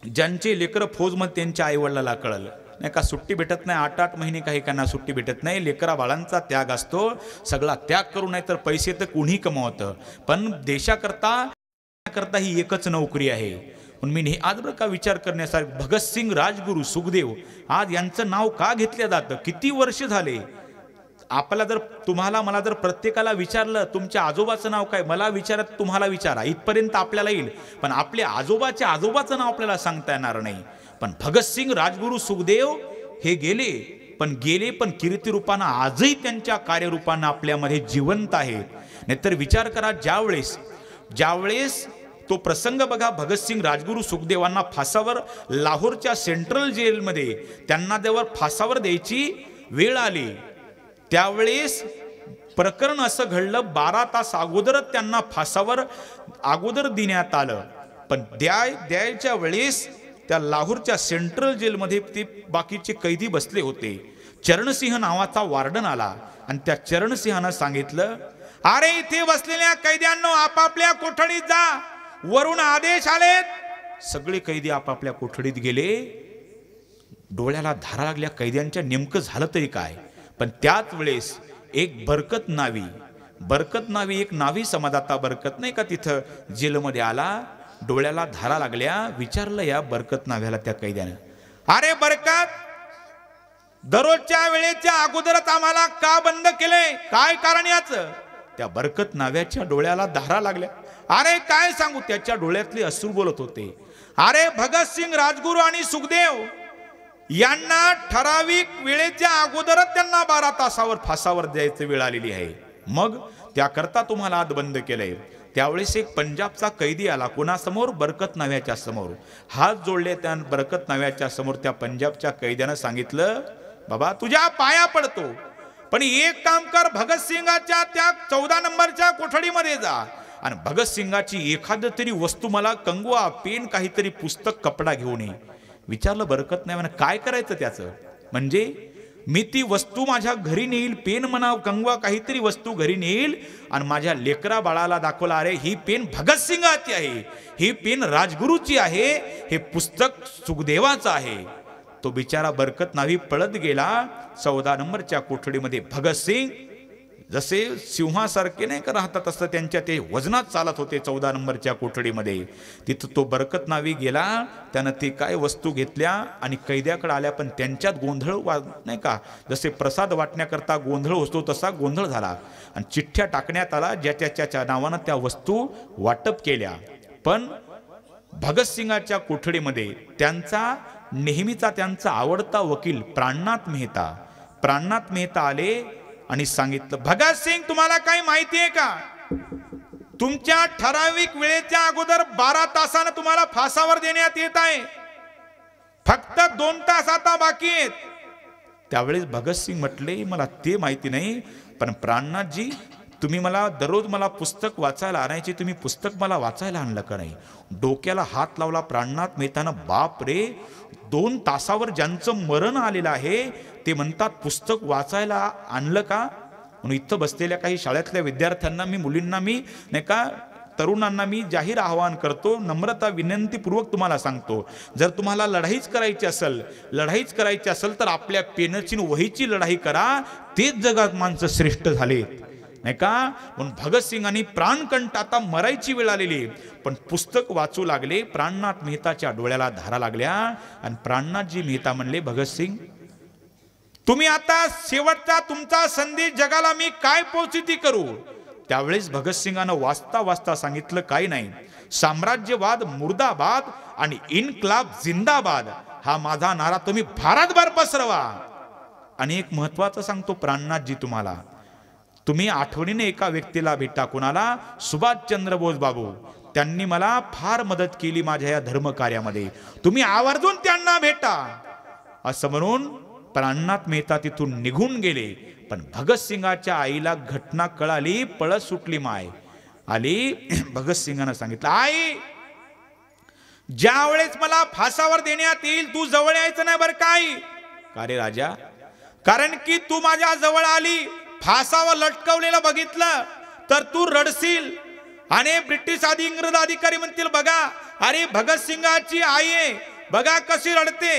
A: ज्यांचे लेकरं फौजमध्ये त्यांच्या आईवडिलाला कळलं नाही का, सुट्टी भेटत नाही, 8-8 महिने काही काना सुट्टी भेटत नाही. लेकरा बाळांचा त्याग असतो, सगळा त्याग करू नाही तर पैसे तर कुणी कमवतं, पण देशाकरता ही एकच नोकरी आहे. म्हणून मी आज बरं का विचार करण्यासारखं भगतसिंग, राजगुरू, सुखदेव आज यांचं नाव का घेतलं जातं? किती वर्ष झाले? आपल्याला जर तुम्हाला मला जर प्रत्येकाला विचारलं तुमच्या आजोबाचं नाव काय, मला विचारत तुम्हाला विचारा, इथपर्यंत आपल्याला येईल. पण आपल्या आजोबाचं नाव आपल्याला सांगता येणार नाही. पण भगतसिंग, राजगुरू, सुखदेव हे गेले पण कीर्तिरूपानं आजही त्यांच्या कार्यरूपानं आपल्यामध्ये जिवंत आहेत. नाहीतर विचार करा, ज्यावेळेस तो प्रसंग बघा, भगतसिंग, राजगुरू, सुखदेवांना फासावर लाहोरच्या सेंट्रल जेलमध्ये त्यांना देवर फासावर द्यायची वेळ आली, त्यावेळेस प्रकरण असं घडलं 12 तास अगोदरच त्यांना फासावर अगोदर देण्यात आलं. पण द्यायच्या वेळेस त्या लाहोरच्या सेंट्रल जेलमध्ये ते बाकीचे कैदी बसले होते. चरणसिंह नावाचा वार्डन आला आणि त्या चरणसिंहानं सांगितलं, अरे इथे बसलेल्या कैद्यांनो आपापल्या कोठडीत जा, वरून आदेश आलेत. सगळे कैदी आपापल्या कोठडीत गेले. डोळ्याला धारा लागल्या कैद्यांच्या. नेमकं झालं तरी काय? पण त्याच वेळेस एक बरकत नावी एक नावी समाजाता बरकत नाही का तिथं जेलमध्ये आला. डोळ्याला धारा लागल्या. विचारलं या बरकत नाव्याला त्या कैद्यानं, अरे बरकत, दररोजच्या वेळेच्या अगोदरच आम्हाला का बंद केलंय? काय कारण याचं? त्या बरकत नाव्याच्या डोळ्याला धारा लागल्या. अरे काय सांगू, त्याच्या डोळ्यातले अश्रू बोलत होते. अरे भगतसिंग, राजगुरू आणि सुखदेव यांना ठराविक वेळेच्या अगोदरच त्यांना 12 तासावर फासावर द्यायची वेळ आलेली आहे. मग त्याकरता तुम्हाला आत बंद केलंय. त्यावेळेस एक पंजाबचा कैदी आला. कोणासमोर? बरकत नाव्याच्या समोर. हात जोडले त्या बरकत नाव्याच्या समोर. त्या पंजाबच्या कैद्यानं सांगितलं, बाबा तुझ्या पाया पडतो, पण एक काम कर, भगतसिंगाच्या त्या 14 नंबरच्या कोठडीमध्ये जा आणि भगतसिंगाची एखाद तरी वस्तू मला, कंगवा, पेन, काहीतरी पुस्तक, कपडा घेऊन ये. विचारलं बरकत नाव्यानं, काय करायचं त्याचं? म्हणजे मी ती वस्तू माझ्या घरी नेईल, पेन म्हणा, कंगवा, काहीतरी वस्तू घरी नेईल आणि माझ्या लेकरा बाळाला दाखवला, अरे ही पेन भगतसिंगाची आहे, ही पेन राजगुरूची आहे, हे पुस्तक सुखदेवाचं आहे. तो बिचारा बरकत नावी पळत गेला 14 नंबरच्या कोठडीमध्ये. भगतसिंग जसे सिंहासारखे नाही का राहतात तसं त्यांच्या ते वजनात चालत होते 14 नंबरच्या कोठडीमध्ये. तिथं तो बरकत नावी गेला. त्यानं ते काय वस्तू घेतल्या आणि कैद्याकडे आल्या. पण त्यांच्यात गोंधळ नाही का, जसे प्रसाद वाटण्याकरता गोंधळ असतो तसा गोंधळ झाला आणि चिठ्ठ्या टाकण्यात आला. ज्याच्या नावानं त्या वस्तू वाटप केल्या. पण भगतसिंगाच्या कोठडीमध्ये त्यांचा नेहमीचा त्यांचा आवडता वकील प्राणनाथ मेहता आले आणि सांगितलं, भगतसिंग तुम्हाला काही माहिती आहे का? तुमच्या ठराविक वेळेच्या अगोदर 12 तासानं तुम्हाला फासावर देण्यात येत आहे. फक्त 2 तास आता बाकी आहेत. त्यावेळेस भगतसिंग म्हटले, मला ते माहिती नाही, पण प्राणनाथजी तुम्ही मला दररोज मला पुस्तक वाचायला आणायचे, तुम्ही पुस्तक मला वाचायला आणलं का नाही? डोक्याला हात लावला प्राणनाथ मेहतानं. बाप रे, 2 तासावर ज्यांचं मरण आलेलं आहे ते म्हणतात पुस्तक वाचायला आणलं का? म्हणून इथं बसलेल्या काही शाळेतल्या विद्यार्थ्यांना मी, मुलींना मी नाही का, तरुणांना मी जाहीर आवाहन करतो, नम्रता विनंतीपूर्वक तुम्हाला सांगतो, जर तुम्हाला लढाईच करायची असेल तर आपल्या पेनची वहीची लढाई करा. तेच जगात माणसं श्रेष्ठ झालेत नाही का. म्हणून भगतसिंगांनी प्राणकंठ, आता मरायची वेळ आलेली, पण पुस्तक वाचू लागले. प्राणनाथ मेहताच्या डोळ्याला धारा लागल्या आणि प्राणनाथजी मेहता म्हणले, भगतसिंग तुम्ही आता शेवटचा तुमचा संदेश जगाला मी काय पोचती करू? त्यावेळेस भगतसिंगानं वाचता सांगितलं, काही नाही, साम्राज्यवाद मुर्दाबाद आणि इन्कलाब जिंदाबाद हा माझा नारा तुम्ही भारतभर पसरवा. आणि एक महत्वाचं सांगतो प्राणनाथजी तुम्हाला, तुम्ही आठवणीने एका व्यक्तीला भेटा. कोणाला? सुभाषचंद्र बोस बाबू. त्यांनी मला फार मदत केली माझ्या या धर्म कार्यामध्ये, तुम्ही आवर्जून त्यांना भेटा. असं म्हणून प्राणनाथ मेहता तिथून निघून गेले. पण भगतसिंगाच्या आईला घटना कळाली, पळत सुटली. माय आली. भगतसिंगानं सांगितलं, आई ज्या वेळेस मला फासावर देण्यात येईल तू जवळ यायचं नाही बरं का? आई का रे राजा? कारण की तू माझ्या जवळ आली, फासावर लटकवलेलं बघितलं तर तू रडशील आणि ब्रिटिश इंग्रज अधिकारी म्हणतील, बघा अरे भगतसिंगाची आई आहे, बघा कशी रडते.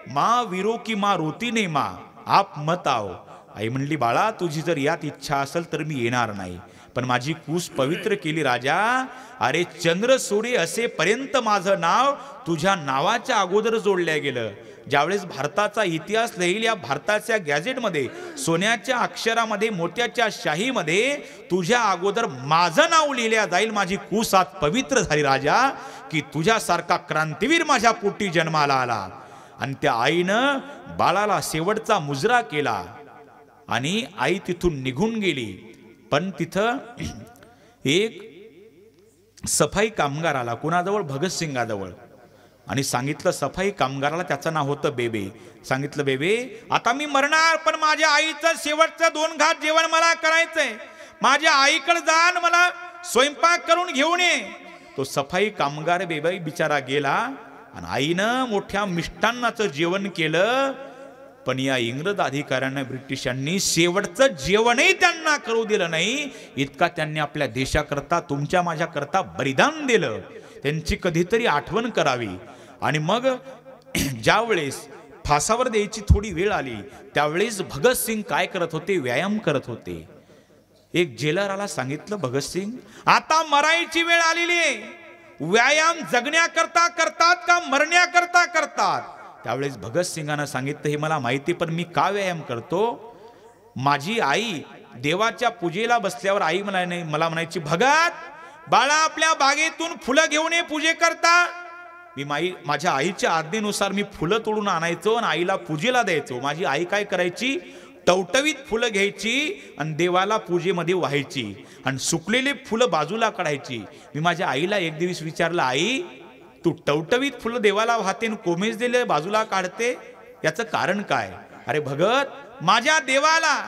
A: माँ वीरो की माँ रोती नाही माँ, आप मत आओ. आई म्हणली, बाळा तुझी जर यात इच्छा असेल तर मी येणार नाही, पण माझी कूस पवित्र केली राजा. अरे चंद्र सोडे असेपर्यंत माझं नाव तुझ्या नावाच्या अगोदर जोडल्या गेलं. ज्यावेळेस भारताचा इतिहास लिहिल, या भारताच्या गॅझेटमध्ये सोन्याच्या अक्षरामध्ये मोत्याच्या शाहीमध्ये तुझ्या अगोदर माझं नाव लिहिल्या जाईल. माझी कूस आज पवित्र झाली राजा, की तुझ्यासारखा क्रांतीवीर माझ्या पोटी जन्माला आला. आणि त्या आईनं बाळाला शेवटचा मुजरा केला आणि आई तिथून निघून गेली. पण तिथं एक सफाई कामगार आला. कोणाजवळ? भगतसिंगाजवळ. आणि सांगितलं सफाई कामगाराला, त्याचं नाव होतं बेबे. सांगितलं, बेबे आता मी मरणार, पण माझ्या आईचं शेवटचं 2 घास जेवण मला करायचंय, माझ्या आईकडे जा आणि मला स्वयंपाक करून घेऊन ये. तो सफाई कामगार बेबे बिचारा गेला आणि आईनं मोठ्या मिष्टान्नाचं जेवण केलं. पण या इंग्रज अधिकाऱ्यांना, ब्रिटिशांनी शेवटचं जेवणही त्यांना करू दिलं नाही. इतका त्यांनी आपल्या देशाकरता, तुमच्या माझ्याकरता बलिदान दिलं. त्यांची कधीतरी आठवण करावी. आणि मग ज्या वेळेस फासावर द्यायची थोडी वेळ आली, त्यावेळेस भगतसिंग काय करत होते? व्यायाम करत होते. एक जेलराला सांगितलं, भगतसिंग आता मरायची वेळ आलेली आहे, व्यायाम जगण्याकरता करतात का मरण्याकरता करतात? त्यावेळेस भगतसिंगांना सांगितलं, हे मला माहिती, पण मी का व्यायाम करतो? माझी आई देवाच्या पूजेला बसल्यावर आई मला म्हणायची, भगत बाळा आपल्या बागेतून फुलं घेऊन ये पूजे करता. मी माझ्या आईच्या आज्ञेनुसार मी फुलं तोडून आणायचो आणि आईला पूजेला द्यायचो. माझी आई काय करायची? टवटवीत फुलं घ्यायची आणि देवाला पूजेमध्ये व्हायची आणि सुकलेले फुलं बाजूला काढायची. मी माझ्या आईला एक दिवस विचारलं, आई तू टवटवीत फुलं देवाला वाहते आणि कोमेज दिले बाजूला काढते, याचं कारण काय? अरे भगत, माझ्या देवाला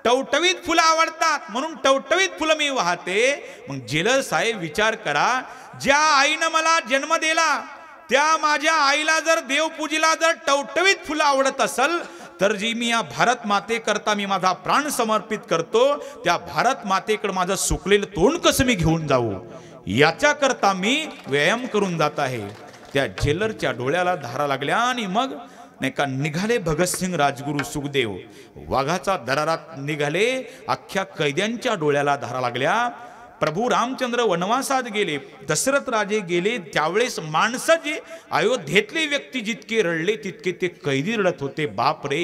A: टवटवीत फुलं आवडतात म्हणून टवटवीत फुलं मी वाहते. मग जेलर साहेब विचार करा, ज्या आईनं मला जन्म दिला त्या माझ्या आईला जर देवपूजेला जर टवटवीत फुलं आवडत असेल, तर जी मी या भारत मातेकरता मी माझा प्राण समर्पित करतो, त्या भारत मातेकडे माझं सुकलेलं तोंड कसं मी घेऊन जाऊ, याच्याकरता मी व्यायाम करून जात आहे. त्या जेलरच्या डोळ्याला धारा लागल्या आणि मग नाही का निघाले भगतसिंग राजगुरू सुखदेव. वाघाचा दरारात निघाले, अख्ख्या कैद्यांच्या डोळ्याला धारा लागल्या. प्रभू रामचंद्र वनवासात गेले, दशरथ राजे गेले, त्यावेळेस माणसं जे अयोध्येतले व्यक्ती जितके रडले तितके ते कैदी रडत होते. बाप रे,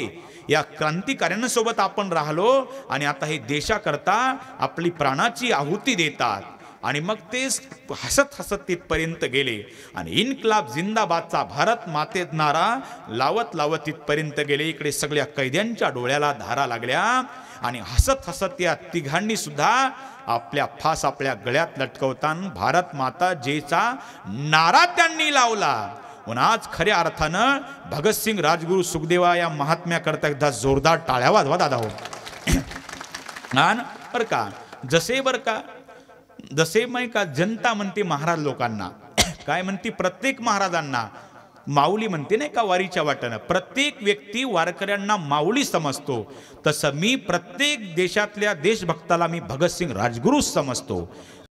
A: या क्रांतिकार्यांसोबत आपण राहिलो आणि आता हे देशाकरता आपली प्राणाची आहुती देतात. आणि मग ते हसत हसत तिथपर्यंत गेले आणि इन्कलाब जिंदाबादचा भारत मातेत नारा लावत लावत तिथपर्यंत गेले. इकडे सगळ्या कैद्यांच्या डोळ्याला धारा लागल्या आणि हसत हसत या तिघांनी सुद्धा आपल्या फास आपल्या गळ्यात लटकवताना भारत माता जेचा नारा त्यांनी लावला. म्हणून आज खऱ्या अर्थानं भगतसिंग राजगुरू सुखदेवा या महात्म्याकरता एकदा जोरदार टाळ्या वाजवा दादा हो. बर का, जसे माही का जनता म्हणते महाराज लोकांना, काय म्हणते प्रत्येक महाराजांना माऊली म्हणते नाही का वारीच्या वाटेनं, प्रत्येक व्यक्ती वारकऱ्यांना माऊली समजतो, तसं मी प्रत्येक देशातल्या देशभक्ताला मी भगतसिंग राजगुरू समजतो.